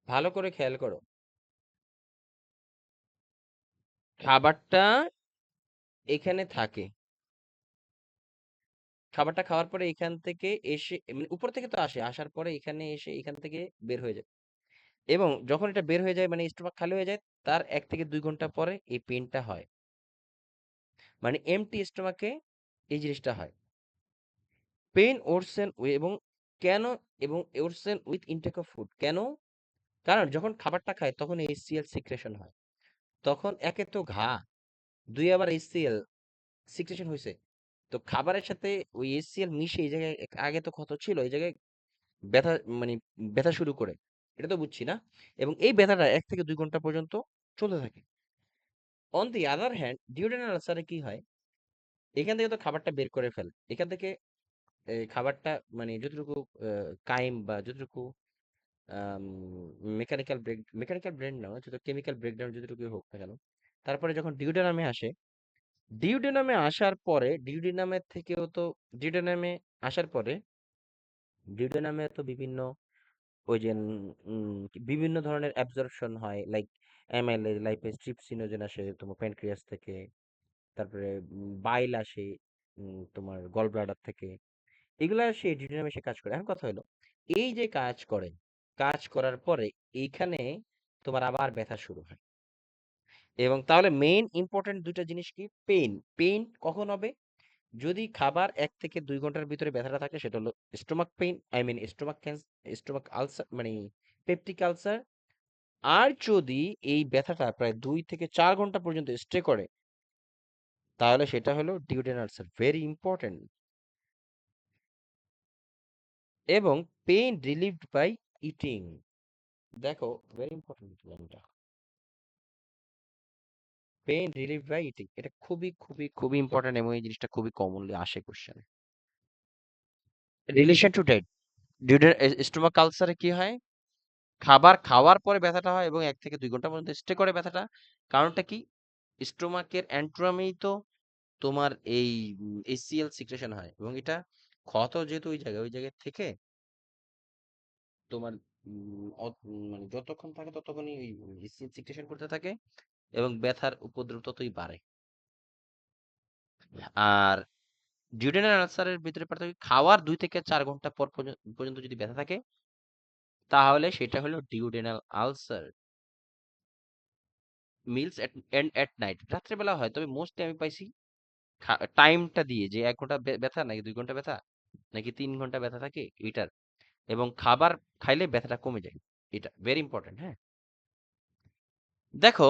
ভালো করে খেয়াল করো, খাবারটা এখানে থাকে, খাবারটা খাওয়ার পরে এখান থেকে এসে মানে উপর থেকে তো আসে, আসার পরে এখানে এসে এখান থেকে বের হয়ে যায়। এবং যখন এটা বের হয়ে যায় মানে স্টোমাক খালি হয়ে যায়, তার 1 থেকে 2 ঘন্টা পরে এই পেইনটা হয়। মানে এমটি স্টোমাকে এই জিনিসটা হয়, পেইন ওরসেন এবং কেন, এবং ওরসেন উইথ ইনটেক অফ ফুড কেন? কারণ যখন খাবারটা খায় তখন এইচসিএল সিক্রেশন হয়, তখন একে তো ঘা, দুই আবার এইচসিএল সিক্রেশন হয়েছে। তো খাবারের সাথে ওই এইচসিএল মিশে এই জায়গায় আগে তো ক্ষত ছিল, এই জায়গায় ব্যথা, মানে ব্যথা শুরু করে, এটা তো বুঝছি না। এবং এই ব্যথাটা 1 থেকে 2 ঘন্টা পর্যন্ত চলতে থাকে। On the other hand duodenal আলসারে কি হয়, এখান থেকে তো খাবারটা বের করে ফেলে, এখান থেকে খাবারটা মানে যতটুকু কাইম বা যতটুকু মেকানিক্যাল ব্রেন না, যত কেমিক্যাল ব্রেকডাউন যতটুকু হোক না কেন, তারপরে যখন ডিউডেনামে আসে, ডিউডেনামে আসার পরে ডিউডেনামের থেকেও তো ডিউডেনামে আসার পরে ডিউডেনামে তো বিভিন্ন ওই যে বিভিন্ন ধরনের অ্যাবজর্পশন হয়, লাইক অ্যামাইলেজ লাইপেজ ট্রিপসিনোজেন আসে তোমার প্যানক্রিয়াস থেকে, তারপরে বাইল আসে তোমার গল ব্লাডার থেকে, এগুলা সে ডিউডেনামে এসে কাজ করে। এখন কথা হলো, এই যে কাজ করে, কাজ করার পরে এইখানে তোমার আবার ব্যথা শুরু হয়। এবং তাহলে মেইন ইম্পর্টেন্ট দুইটা জিনিস কি, পেইন, পেইন কখন হবে, যদি খাবার 1 থেকে 2 ঘন্টার ভিতরে ব্যথাটা থাকে, সেটা হলো stomach pain, I mean stomach ulcer, মানে পেপটিক আলসার। আর যদি এই ব্যথাটা প্রায় 2 থেকে 4 ঘন্টা পর্যন্ত স্টে করে, তাহলে সেটা হলো ডিউডেনাল আলসার, ভেরি ইম্পর্টেন্ট। এবং পেইন রিলিভড বাই ইটিং, দেখো ভেরি ইম্পর্টেন্ট লাইনটা, পেইন রিলিভ বাই ইটিং, এটা খুবই খুবই খুবই ইম্পর্টেন্ট এবং এই জিনিসটা খুবই কমনলি আসে কোশ্চেনে। রিলেশন টু ডায়েট, স্টোমাক কালচারে কি হয়, খাবার খাওয়ার পরে ব্যথাটা হয় এবং 1 থেকে 2 ঘন্টা পর্যন্ত স্টে করে ব্যথাটা। কারণটা কি, স্টোমাকের অ্যান্ট্রামেই তো তোমার এই এসিএল সিক্রেশন হয়, এবং এটা ক্ষত যেহেতু ওই জায়গায় থেকে তোমার মানে যতক্ষণ থাকে ততক্ষণই ওই এসিএল সিক্রেশন করতে থাকে এবং ব্যথার উপদ্রব ততই বাড়ে। আর ডিউডেনাল আলসারের ভিতরে পার্থক্য, খাওয়ার 2 থেকে 4 ঘন্টা পর পর্যন্ত যদি ব্যথা থাকে, তাহলে সেটা হলো duodenal ulcer. Meals at night, রাত্রেবেলা হয়, তবে মোস্টলি আমি পাইছি টাইমটা দিয়ে যে 1 ঘন্টা ব্যথা নাকি 2 ঘন্টা ব্যথা নাকি 3 ঘন্টা ব্যথা থাকে এটার, এবং খাবার খাইলে ব্যথাটা কমে যায়। এটা ভেরি ইম্পর্টেন্ট। হ্যাঁ, দেখো,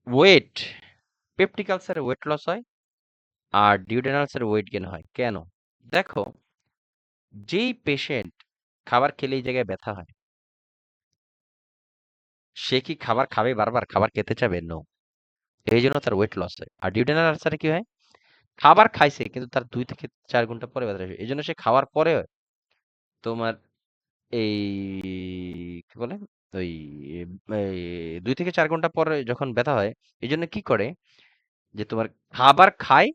ওয়েট, পেপটিক আলসারে ওয়েট লস হয় আর ডিউডেনাল আলসারে ওয়েট গেইন হয় কেন? দেখো, যেই পেশেন্ট খাবার খেলে এই জায়গায় ব্যথা হয়, সে কি খাবার খাবে? বারবার খাবার খেতে চাবে? নো। এই জন্য তার ওয়েট লস হয়। আর ডিউডেনাল আলসারে কি হয়? খাবার খাইছে কিন্তু তার 2 থেকে 4 ঘন্টা পরে ব্যথা আসবে, এই জন্য সে খাওয়ার পরে তোমার এই কি বলে ওই এই 2 থেকে 4 ঘন্টা পরে যখন ব্যথা হয়, এই জন্য কি করে যে তোমার খাবার খায়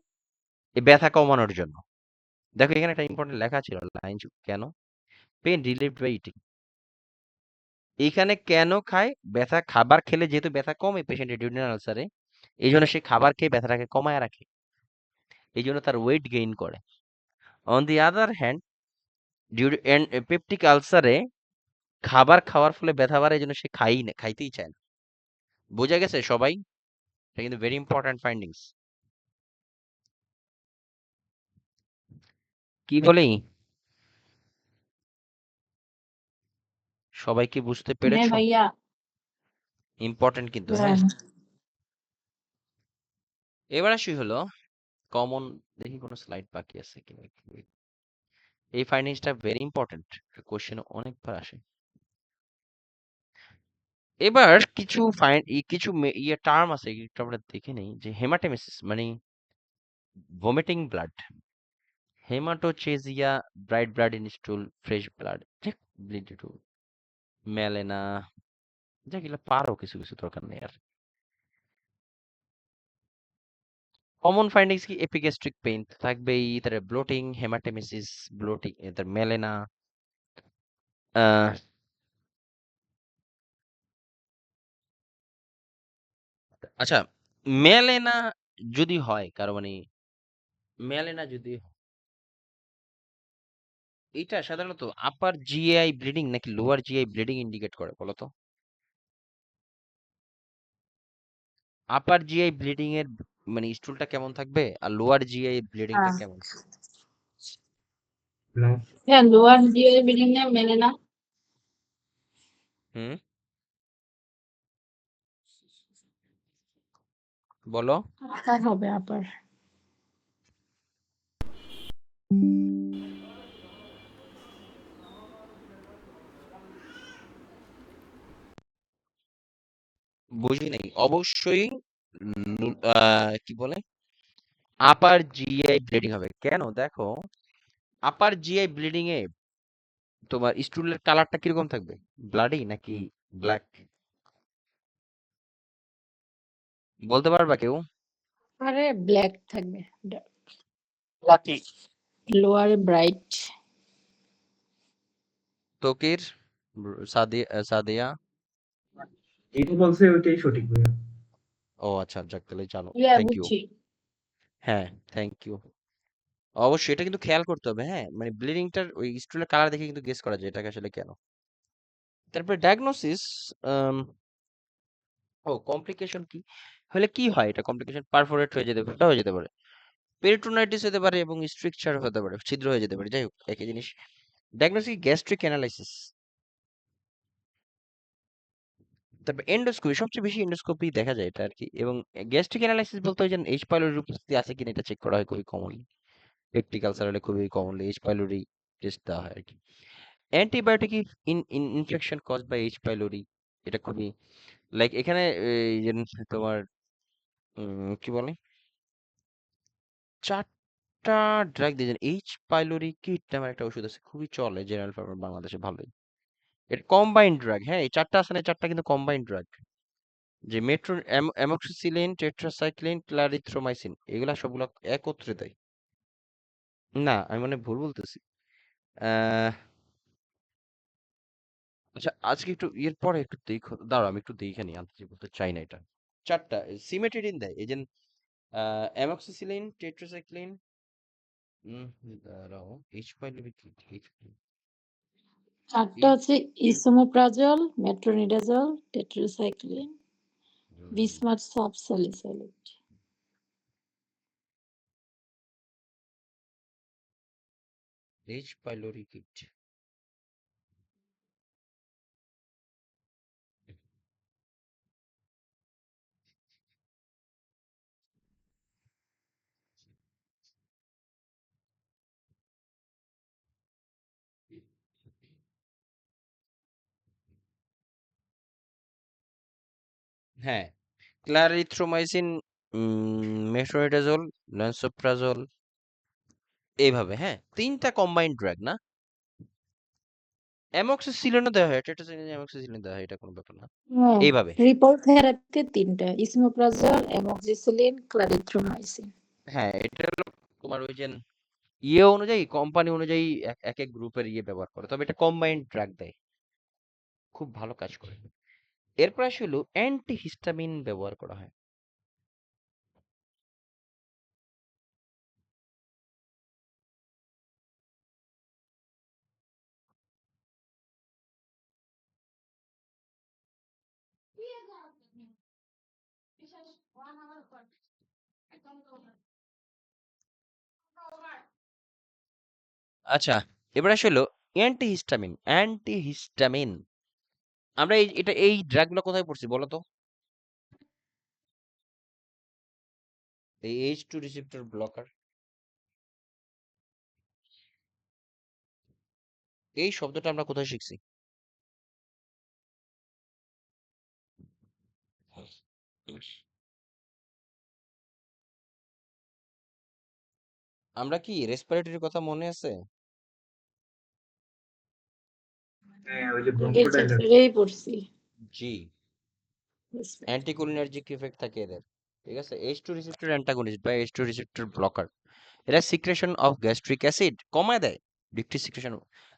এই ব্যথা কমানোর জন্য। দেখো এখানে একটা ইম্পর্টেন্ট লেখা ছিল লাইন, কেন পেন রিলিভড বাই ইটিং। এইখানে কেন খায়? ব্যথা খাবার খেলে যেহেতু ব্যথা কমে পেশেন্টের ডিউডেনাল আলসারে, এই জন্য সে খাবার খেয়ে ব্যথাটাকে কমায় রাখে, এই জন্য তার ওয়েট গেইন করে। On the other hand, peptic আলসারে খাবার খাওয়ার ফলে ব্যথা বাড়ে, এই জন্য সে খাইতেই চায় না। বোঝা গেছে সবাই? এটা কিন্তু ভেরি ইম্পর্ট্যান্ট ফাইন্ডিংস। কি বলি, সবাই কি বুঝতে হ্যাঁ পেরেছো? ভাইয়া। ইম্পর্টেন্ট কিন্তু। হ্যাঁ। হ্যাঁ, এবার আসি হলো কমন, দেখি কোনো স্লাইড বাকি আছে কিনা। এই ফাইন্ডিংসটা ভেরি ইম্পর্টেন্ট, কোশ্চেন অনেকবার আসে। এবার কিছু কিছু ইয়ে টার্ম আছে, একটু আমরা দেখে নেই। যে হেমাটেমেসিস মানে vomiting blood, hematochezia bright blood in stool, fresh blood, bleed to melena, যেগুলো পারো কিছু কিছু, দরকার নেই আর। কমন ফাইন্ডিংস কি? এপিগ্যাস্ট্রিক পেইন থাকবেই, তার ব্লোটিং, হেমাটেমেসিস, ব্লোটিং, তার মেলেনা। আচ্ছা, মেলেনা যদি হয় কারো, মানে মেলেনা যদি এটা সাধারণত আপার জিআই ব্লিডিং নাকি লোয়ার জিআই ব্লিডিং ইন্ডিকেট করে বলো তো? আপার জিআই ব্লিডিং এর মানে স্টুলটা কেমন থাকবে, আর লোয়ার জিআই ব্লিডিংটা হ্যাঁ কেমন? ব্লাড হ্যাঁ, লোয়ার দিয়ে বিল্ডিং মেলে না। হুম, বলো। আপার হবে আপার। বুঝি নাই অবশ্যই। কি বলে, আপার জিআই ব্লিডিং হবে কেন? দেখো, আপার জিআই ব্লিডিং এ তোমার স্টুলের কালারটা কিরকম থাকবে? ব্লাডি নাকি ব্ল্যাক? বলতে পারবা কেউ? আরে ব্ল্যাক থাকবে। লাকি লোয়ারে ব্রাইট। তকির, সাদিয়া। যেটা বলছে ওইটাই সঠিক ভাইয়া। ও আচ্ছা, যাক তাহলে জানো, ইয়া থ্যাংক ইউ। বুঝছি। হ্যাঁ, থ্যাংক ইউ। অবশ্যই এটা কিন্তু খেয়াল করতে হবে। হ্যাঁ, মানে ব্লিডিংটার ওই স্টুলের কালার দেখে কিন্তু গেস করা যায় এটাকে আসলে কেন। তারপরে ডায়াগনোসিস, ও কমপ্লিকেশন কি হলে কি হয়? এটা কমপ্লিকেশন পারফোরেট হয়ে যেতে পারে, হয়ে যেতে পারে পেরিটোনাইটিস হতে পারে, এবং স্ট্রিকচার হতে পারে, ছিদ্র হয়ে যেতে পারে। যাই হোক, একই জিনিস। ডায়াগনোসিস গ্যাস্ট্রিক অ্যানালাইসিস, তারপর এন্ডোস্কোপি, সবচেয়ে বেশি এন্ডোস্কোপি দেখা যায় এটা আর কি। এবং গ্যাস্ট্রিক অ্যানালাইসিস বলতে হয় যে এইচ পাইলোরির উপস্থিতি আছে কিনা এটা চেক করা হয় খুবই কমনলি। পেপটিক আলসার হলে খুবই কমনলি এইচ পাইলোরি টেস্ট দেওয়া হয় আর কি। Antibiotic infection cause by H pylori, এটা খুবই লাইক এখানে এই যে তোমার কি বলে, 4টা ড্রাগ দিয়েছেন। এইচ পাইলোরি কিট নামের একটা ওষুধ আছে, খুবই চলে জেনারেল ফার্মার বাংলাদেশে ভালোই। এটা কম্বাইন্ড ড্রাগ। হ্যাঁ, এই 4টা আছে না, 4টা কিন্তু কম্বাইন্ড ড্রাগ। যে মেট্রো, অ্যামোক্সিসিলিন, টেট্রাসাইক্লিন, ক্লারিথ্রোমাইসিন, এগুলা সবগুলো একত্রে দেয়। না, আমি মানে ভুল বলতেছি। আহ আচ্ছা, আজকে একটু এর পরে একটু দেখো, দাঁড়াও আমি একটু দেখে নিই, আনতে বলতে চাই না এটা। 4টা সিমেটিডিন দেয়, এই যে অ্যামোক্সিসিলিন, টেট্রাসাইক্লিন, দাঁড়াও, এইচ পাইলোরি কি, চারটা হচ্ছে esomeprazole, metronidazole, tetracycline, bismuth subsalicylate. H pylori kit. হ্যাঁ, ক্লারিথ্রোমাইসিন, মেট্রোনিডাজল, ল্যান্সোপ্রাজল, এইভাবে। হ্যাঁ, তিনটা কম্বাইন্ড ড্রাগ না? অ্যামক্সিসিলিনও দেওয়া হয়, টেট্রাসাইক্লিন অ্যামক্সিসিলিন দেওয়া হয়, এটা কোনো ব্যাপার না। হ্যাঁ, এইভাবে। ট্রিপল থেরাপিতে তিনটা, ইসোমোপ্রাজল, অ্যামোক্সিসিলিন, ক্লারিথ্রোমাইসিন। হ্যাঁ, এটা হলো তোমার ওই যে অনুযায়ী, কোম্পানি অনুযায়ী এক এক গ্রুপের ব্যবহার করে, তবে এটা কম্বাইন্ড ড্রাগ দেয়, খুব ভালো কাজ করে। এরপর আসলে অ্যান্টিহিস্টামিন ব্যবহার করা হয়। আচ্ছা, এবার আসলে অ্যান্টিহিস্টামিন। অ্যান্টিহিস্টামিন আমরা এই ড্রাগগুলো কোথায় পড়ছি বলো তো? এই H2 রিসেপ্টর ব্লকার, এই শব্দটা আমরা কোথায় শিখছি? আমরা কি রেসপিরেটরির কথা মনে আছে? হ্যাঁ, ওই যে আগের ব্রঙ্কোডাইলার। চ্যাপ্টারেই পড়ছি। জি, অ্যান্টিকোলিনার্জিক ইফেক্ট থাকে এদের। ঠিক আছে, H2 রিসেপ্টর অ্যান্টাগনিস্ট বা H2 রিসেপ্টর ব্লকার, এরা সিক্রেশন অফ গ্যাস্ট্রিক অ্যাসিড কমায় দেয়, ডিক্রিজ সিক্রেশন।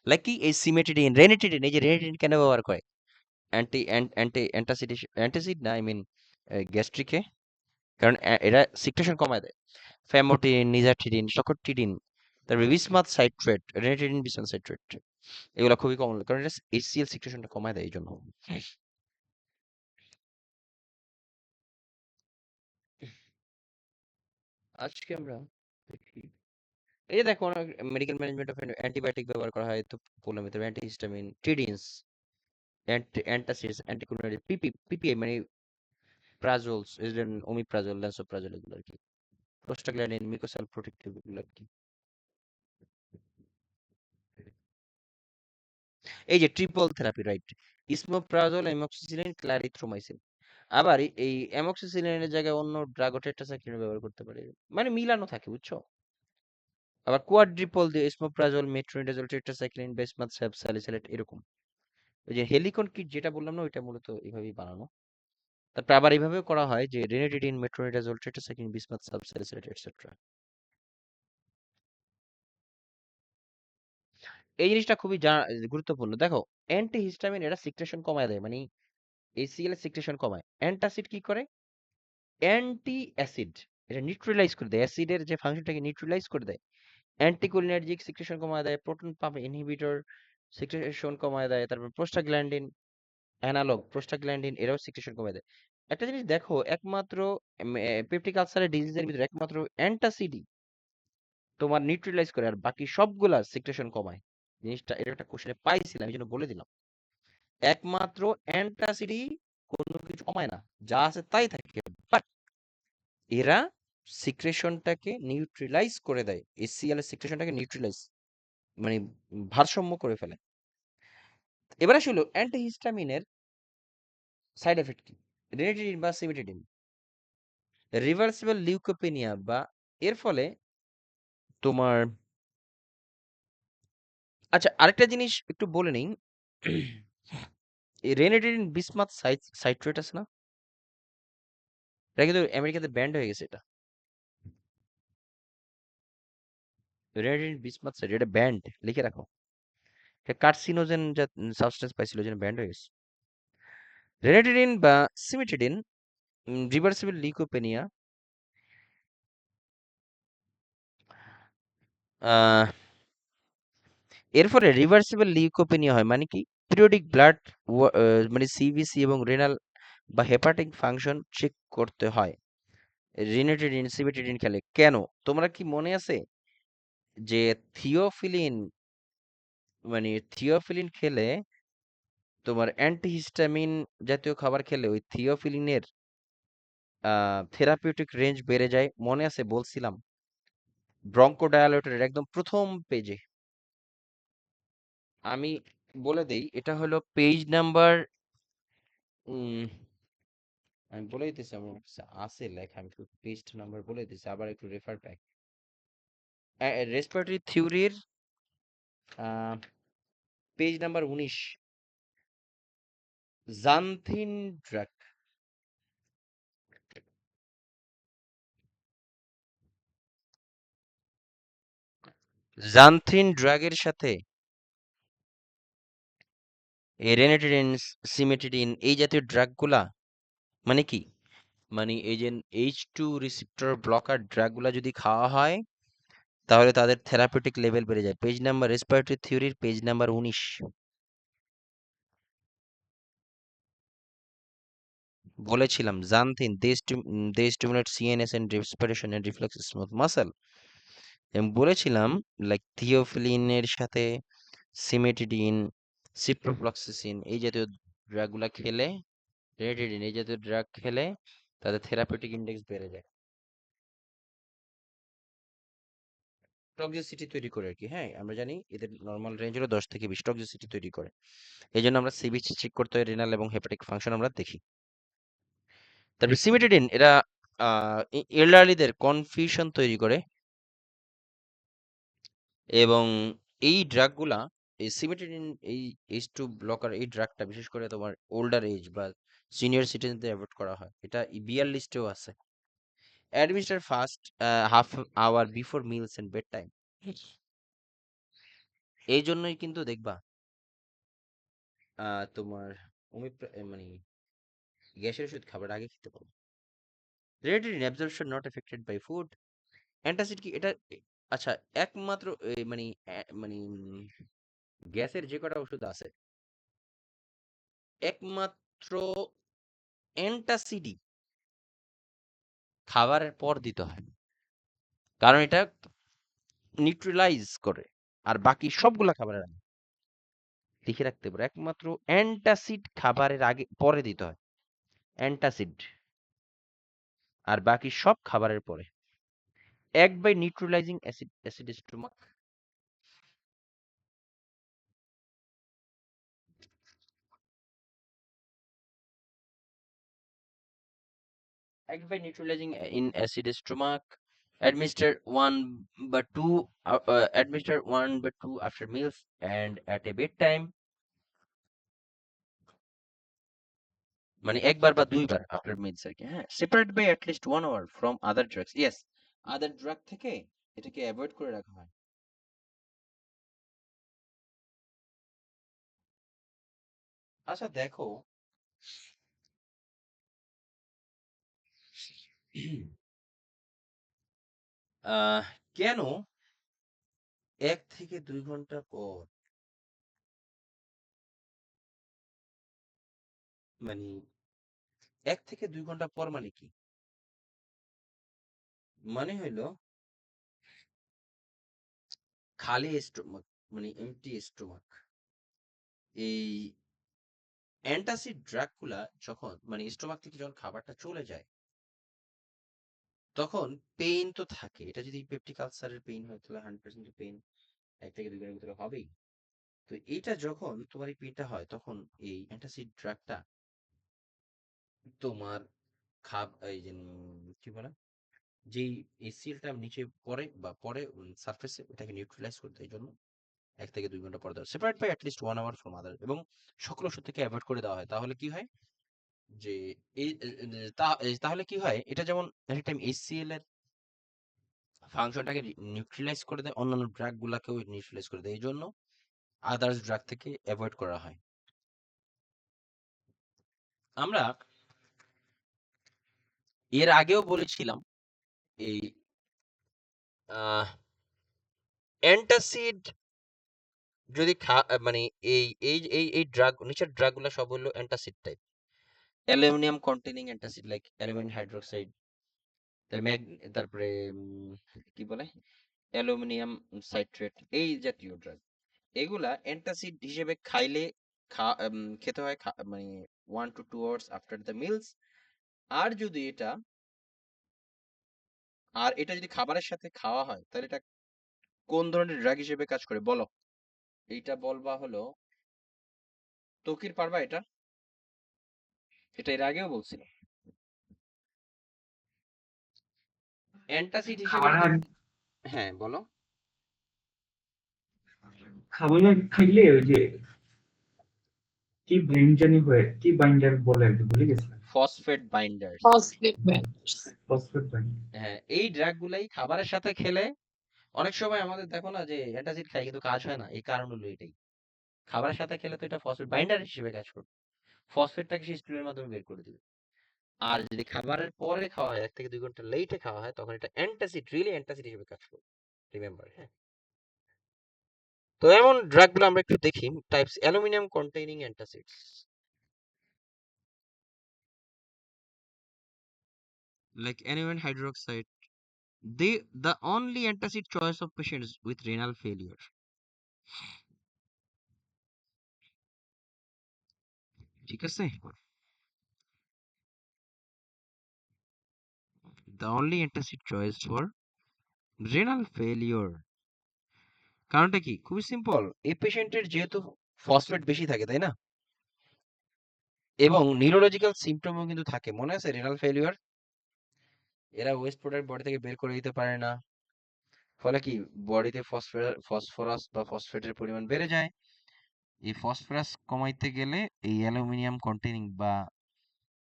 লাইক কি এই সিমেটিডিন, রেনিটিডিন, এই যে রেনিটিডিন কেন ব্যবহার করে? অ্যান্টি অ্যান্টি অ্যান্টাসিড, অ্যান্টাসিড না, আই মিন গ্যাস্ট্রিকে, কারণ এরা সিক্রেশন কমায় দেয়। ফ্যামোটিন, নিজাটিডিন, সকটিডিন, তারপরে bismuth citrate, ranitidine, bismuth citrate, এগুলো খুবই কমন, কারণ এটা HCl সিক্রেশনটা কমায় দেয় এই জন্য। আজকে আমরা দেখি, এই যে দেখো, মেডিকেল ম্যানেজমেন্ট অফ অ্যান্টিবায়োটিক ব্যবহার করা হয়, তো বললাম তো অ্যান্টিহিস্টামিন, টিডিনস, অ্যান্টাসিডস, অ্যান্টিকোলিনারি, পিপিআই মানে প্রাজলস, ওমিপ্রাজল, ল্যান্সোপ্রাজল, এগুলো আর কি। প্রোস্টাগ্ল্যান্ডিন, মিউকোসাল প্রোটেক্টিভ, এগুলো আর কি। এই যে triple therapy, right, esomeprazole, amoxicillin, clarithromycin. আবার এই অ্যামোক্সিসিলিনের জায়গায় অন্য ড্রাগ টেট্রাসাইক্লিন ব্যবহার করতে পারে, মানে মিলানো থাকে, বুঝছো? আবার কোয়াড্রিপল দিয়ে ইসমোপ্রাজল, মেট্রোনিডাজল, টেট্রাসাইক্লিন, বেসমাথ সালিসাইলেট, এরকম। ওই যে হেলিকন কিট যেটা বললাম না, ওইটা মূলত এইভাবেই বানানো। তারপর আবার এইভাবেও করা হয় যে ranitidine, metronidazole, tetracycline, bismuth salicylate, etcetera. এই জিনিসটা খুবই গুরুত্বপূর্ণ। দেখো, অ্যান্টিহিস্টামিন এরা সিক্রেশন কমায় দেয়, মানে ACL এর সিক্রেশন কমায়। অ্যান্টাসিড কি করে? অ্যান্টি অ্যাসিড, এটা নিউট্রালাইজ করে দেয়, অ্যাসিডের যে ফাংশনটাকে নিউট্রালাইজ করে দেয়। অ্যান্টিকোলিনার্জিক সিক্রেশন কমায় দেয়, প্রোটন পাম্প ইনহিবিটর সিক্রেশন কমায় দেয়, তারপর প্রোস্টাগ্ল্যান্ডিন অ্যানালগ, প্রোস্টাগ্ল্যান্ডিন এরাও সিক্রেশন কমায় দেয়। একটা জিনিস দেখো, একমাত্র পেপটিক আলসারের ডিজিজের ভিতরে একমাত্র অ্যান্টাসিডই তোমার নিউট্রালাইজ করে, আর বাকি সবগুলা সিক্রেশন কমায়। জিনিসটা এটা একটা কোশ্চেনে পাইছিলাম, এই জন্য বলে দিলাম। একমাত্র অ্যান্টাসিডই কোনো কিছু কমায় না, যা আছে তাই থাকে, বাট এরা সিক্রেশনটাকে নিউট্রালাইজ করে দেয়, HCl এর সিক্রেশনটাকে নিউট্রালাইজ, মানে ভারসাম্য করে ফেলে। এবার আসলে অ্যান্টিহিস্টামিনের সাইড এফেক্ট কি? রেনিটিডিন বা সিমিটিডিন, রিভার্সিবল লিউকোপেনিয়া, বা এর ফলে তোমার, আচ্ছা আরেকটা জিনিস একটু বলে নিই, এই রেনিটিডিন, বিসমাথ সাইট্রেট আছে না, এটা কিন্তু আমেরিকাতে ব্যান্ড হয়ে গেছে। এটা রেনিটিডিন, বিসমাথ সাইট্রেট, এটা ব্যান্ড, লিখে রাখো। এটা কার্সিনোজেন যা সাবস্টেন্স পাইছিল, যেন ব্যান্ড হয়ে গেছে। রেনিটিডিন বা সিমিটিডিন, রিভার্সিবল লিউকোপেনিয়া, এরপরে রিভার্সিবল লিউকোপেনিয়া হয় মানে কি পিরিয়ডিক ব্লাড মানে সিবিসি এবং রেনাল বা হেপাটিক ফাংশন চেক করতে হয় রিনেটিডিন সিবিটিডিন খেলে কেন তোমরা কি মনে আছে যে থিওফিলিন থিওফিলিন খেলে তোমার অ্যান্টিহিস্টামিন জাতীয় খাবার খেলে ওই থিওফিলিনের থেরাপিউটিক রেঞ্জ বেড়ে যায় মনে আছে বলছিলাম ব্রঙ্কোডায়ালেটরের একদম প্রথম পেজে আমি বলে দেই এটা হলো পেজ নাম্বার আমি বলে দিতেছি আমার কাছে আছে লেখা আমি পেজ নাম্বার বলে দিতেছি আবার একটু রেফার ব্যাক রেসপিরেটরি থিওরির page number 19 xanthine drug xanthine ড্রাগের সাথে রেনেটিডিন সিমেটিডিন এই জাতীয় ড্রাগগুলা মানে কি মানে এই যে H2 রিসেপ্টর ব্লকার ড্রাগগুলা যদি খাওয়া হয় তাহলে তাদের থেরাপিউটিক লেভেল বেড়ে যায় পেজ নাম্বার রেসপিরেটরি থিওরির পেজ নাম্বার 19 বলেছিলাম xanthine they stimulate CNS and respiration and reflex smooth muscle আমি বলেছিলাম লাইক থিওফিলিনের সাথে সিমেটিডিন সিপ্রোফ্লক্সাসিন এই জাতীয় ড্রাগগুলা খেলে রেটিডিন এই জাতীয় ড্রাগ খেলে তাদের থেরাপিউটিক ইন্ডেক্স বেড়ে যায় টক্সিসিটি তৈরি করে আর কি হ্যাঁ আমরা জানি এদের নর্মাল রেঞ্জ হলো 10 থেকে 20 টক্সিসিটি তৈরি করে এই জন্য আমরা সিবিসি চেক করতে হয় রেনাল এবং হেপাটিক ফাংশন আমরা দেখি তারপরে সিমেটিডিন এরা এল্ডারলিদের কনফিউশন তৈরি করে এবং এই ড্রাগগুলা এই সিমেটিডিন এই H2 ব্লকার এই ড্রাগটা বিশেষ করে তোমার ওল্ডার এজ বা সিনিয়র সিটিজেনদের অ্যাভয়েড করা হয় এটা বিআর লিস্টেও আছে administer first half hour before meals and bed time এই জন্যই কিন্তু দেখবা তোমার মানে গ্যাসের ওষুধ খাবার আগে খেতে পারো রেডিন absorption not affected by food antacid কি এটা আচ্ছা একমাত্র মানে গ্যাসের যে কটা ওষুধ আছে একমাত্র অ্যান্টাসিডই খাবারের পর দিতে হয় কারণ এটা নিউট্রালাইজ করে আর বাকি সবগুলা খাবারের আগে লিখে রাখতে পারো একমাত্র অ্যান্টাসিড খাবারের আগে পরে দিতে হয় অ্যান্টাসিড আর বাকি সব খাবারের পরে act by neutralizing acid stomach act by neutralizing in acid stomach administer 1 by 2 after meals and at a bedtime মানে একবার বা দুইবার after meals আর কি হ্যাঁ separate by at least 1 hour from other drugs yes other drug থেকে এটাকে avoid করে রাখা হয় আচ্ছা দেখো আহ কেন 1 থেকে 2 ঘন্টা পর মানে 1 থেকে 2 ঘন্টা পর মানে কি মানে হইলো খালি স্টোমাক মানে এমটি স্টোমাক এই অ্যান্টাসিড ড্রাগগুলা যখন মানে স্টোমাক থেকে যখন খাবারটা চলে যায় তখন পেইন তো থাকে এটা যদি পেপটিক আলসারের পেইন হয় তাহলে 100% পেইন 1 থেকে 2 দিনের ভিতরে হবেই তো এটা যখন তোমার এই পেইনটা হয় তখন এই অ্যান্টাসিড ড্রাগটা তোমার এই যে কি বলে যেই এই সিলটা নিচে পড়ে বা পরে সারফেসে এটাকে নিউট্রালাইজ করতে এই জন্য 1 থেকে 2 ঘন্টা পর দেওয়া separate by at least 1 hour from other এবং সকল ওষুধ থেকে অ্যাভয়েড করে দেওয়া হয় তাহলে কি হয় যে তাহলে কি হয় এটা যেমন একটা টাইম HCl এর ফাংশনটাকে নিউট্রালাইজ করে দেয় অন্যান্য ড্রাগ গুলাকেও নিউট্রালাইজ করে দেয় এই জন্য আদার্স ড্রাগ থেকে অ্যাভয়েড করা হয় আমরা এর আগেও বলেছিলাম এই অ্যান্টাসিড যদি মানে এই ড্রাগ নিচের ড্রাগগুলো সব হলো antacid type, aluminium containing antacid like aluminium hydroxide, তারপরে কি বলে অ্যালুমিনিয়াম সাইট্রেট, এই জাতীয় ড্রাগ এগুলা অ্যান্টাসিড হিসেবে খাইলে খেতে হয় মানে 1 to 2 hours after the meals. আর যদি এটা যদি খাবারের সাথে খাওয়া হয় তাহলে এটা কোন ধরনের ড্রাগ হিসেবে কাজ করে বলো? এইটা বলবা হলো তৌকির, পারবা এটা? এটা এর আগেও বলছিলাম। অ্যান্টাসিড হিসেবে খাবার যদি, আগে হ্যাঁ বলো। খাবার আগে খাইলে ওই যে কি ব্রেন জানি হয়ে কি বাইন্ডার বলে আর কি ভুলে গেছিলাম। Phosphate binders. Phosphate binders. Phosphate binder. হ্যাঁ, এই ড্রাগ গুলাই খাবারের সাথে খেলে অনেক সময় আমাদের দেখো না যে অ্যান্টাসিড খাই কিন্তু কাজ হয় না, এই কারণ হলো এটাই। খাবারের সাথে খেলে তো এটা ফসফেট বাইন্ডার হিসেবে কাজ করবে, ফসফেটটাকে সেই স্টিলের মাধ্যমে বের করে দিবে। আর যদি খাবারের পরে খাওয়া হয় 1 থেকে 2 ঘন্টা লেটে খাওয়া হয় তখন এটা অ্যান্টাসিড, রিয়েলি অ্যান্টাসিড হিসেবে কাজ করবে, রিমেম্বার। হ্যাঁ, তো এমন ড্রাগ গুলো আমরা একটু দেখি types. Aluminium containing antacids like aluminum hydroxide, the only antacid choice of patients with renal failure. ঠিক আছে, the only antacid choice for renal failure। কারণটা কি? খুবই সিম্পল, এই পেশেন্টের যেহেতু ফসফেট বেশি থাকে তাই না, এবং নিউরোলজিক্যাল সিমটমও কিন্তু থাকে। মনে আছে রেনাল ফেলিওর, এরা ওয়েস্ট প্রোডাক্ট বডি থেকে বের করে দিতে পারে না, ফলে কি বডিতে ফসফরাস বা ফসফেটের পরিমাণ বেড়ে যায়। এই ফসফরাস কমাইতে গেলে এই অ্যালুমিনিয়াম কন্টেনিং বা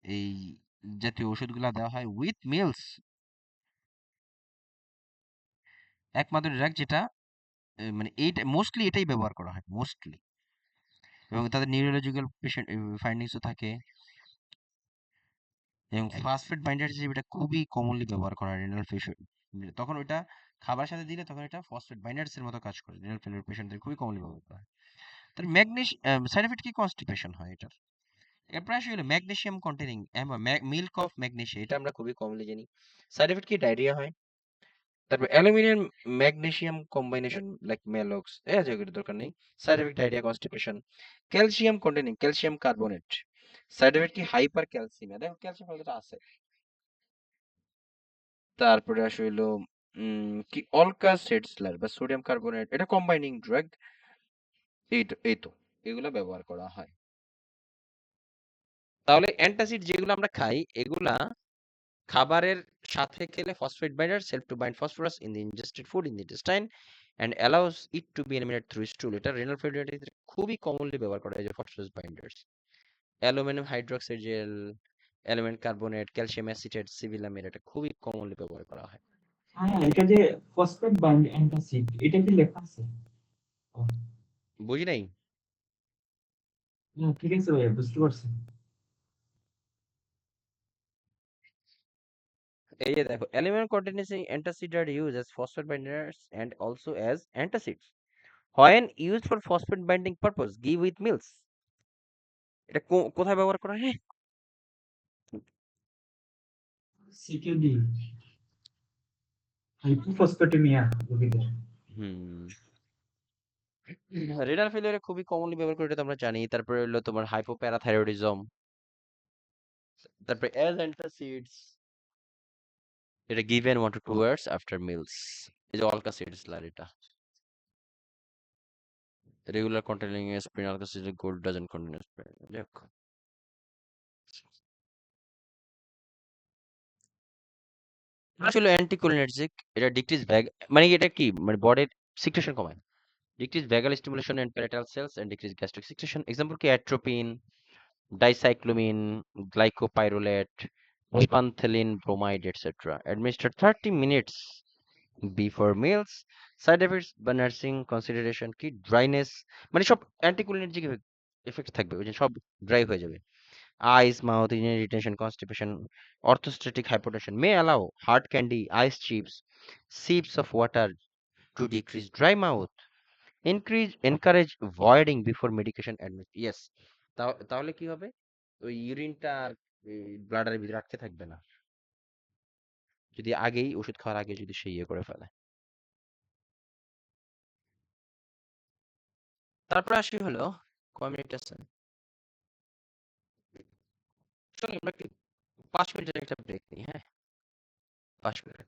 এই জাতীয় ওষুধগুলা দেওয়া হয় উইথ মিলস, একমাত্র ড্রাগ যেটা মানে এইটা মোস্টলি এটাই ব্যবহার করা হয় মোস্টলি, এবং তাদের নিউরোলজিক্যাল পেশেন্ট ফাইন্ডিংসও থাকে। এবং ফসফেট বাইন্ডার হিসেবে এটা খুবই কমনলি ব্যবহার করা হয় রেনাল ফেলিওর, তখন ওইটা খাবার সাথে দিলে তখন এটা ফসফেট বাইন্ডার্স এর মতো কাজ করে, রেনাল ফেলিওর পেশেন্টদের খুবই কমনলি ব্যবহার করা হয়। তার সাইড এফেক্ট কি? কনস্টিপেশন হয় এটার। এর প্রায়শই হলো magnesium containing milk of magnesia, এটা আমরা খুবই কমনলি জানি। সাইড এফেক্ট কি? ডায়রিয়া হয়। তারপর অ্যালুমিনিয়াম ম্যাগনেসিয়াম কম্বাইনেশন লাইক মেলক্স, এই আছে এগুলোর দরকার নেই। Side effect diarrhoea, constipation. Calcium containing calcium carbonate, side effect কি? হাইপার ক্যালসিমিয়া, দেখো ক্যালসিয়াম কতটা আছে। তারপরে আসে হইলো কি অলকা সেডসলার বা সোডিয়াম কার্বনেট, এটা কম্বাইনিং ড্রাগ। এই তো এগুলা ব্যবহার করা হয়। তাহলে অ্যান্টাসিড যেগুলো আমরা খাই এগুলা খাবারের সাথে খেলে phosphate binder help to bind phosphorus in the ingested food in the intestine and allows it to be eliminated through stool। এটা রেনাল ফেলিওরিটি খুবই কমনলি ব্যবহার করা হয় যে phosphorus binders. Aluminium hydroxide gel, aluminium carbonate, calcium acetate, sevelamer, এটা খুবই commonly ব্যবহার করা হয়। হ্যাঁ, এটা যে ফসফেট বাইন্ড অ্যান্টাসিড এটা কি লেখা আছে? ও, বুঝি নাই। না, ঠিক আছে ভাইয়া, বুঝতে পারছি। এই যে দেখো, aluminium containing antacid are used as phosphate binders and also as antacids when used for phosphate binding purpose give with meals। এটা কোথায় ব্যবহার করা হয়? সিকিউডি হাইপোফসফেটেমিয়া রোগীদের। হুম, রেনাল ফেলিয়ারে খুবই কমনলি ব্যবহার করে, এটা তো আমরা জানি। তারপরে হলো তোমার হাইপোপ্যারাথাইরয়েডিজম, তারপরে অ্যাজ অ্যান্টাসিডস, এটা given 1 to 2 hours after meals. এই যে অলকাসিডস এটা রেগুলার কন্টেনিং অ্যাসপিরিন, অলকাসিড গোল্ড ডাজন্ট কন্টেইন অ্যাসপিরিন। দেখো আসলে অ্যান্টিকোলিনার্জিক, এটা ডিক্রিজ ভ্যাগ, মানে এটা কি মানে বডির সিক্রেশন কমায়, decrease vagal stimulation and parietal cells and decrease gastric secretion. Example কি? Atropine, dicyclomine, glycopyrrolate, panthelin bromide, etc. Administered 30 minutes before meals। Side effects বা নার্সিং কনসিডারেশন কি? ড্রাইনেস, মানে সব অ্যান্টিকোলিনার্জিক এফেক্ট থাকবে, ওই যে সব ড্রাই হয়ে যাবে। Eyes, mouth, urinary retention, constipation. Orthostatic hypotension may allow hard candy, ice chips, sips of water to decrease dry mouth। Encourage voiding before medication admit. Yes, তাহলে কি হবে? ওই ইউরিনটা আর ব্লাডারের ভিতরে আটকে থাকবে না, যদি আগেই ওষুধ খাওয়ার আগে যদি সে ইয়ে করে ফেলে। তারপরে আসি হলো কয় মিনিট আছে, চলো আমরা একটু 5 মিনিটের একটা ব্রেক নিই, হ্যাঁ 5 মিনিট।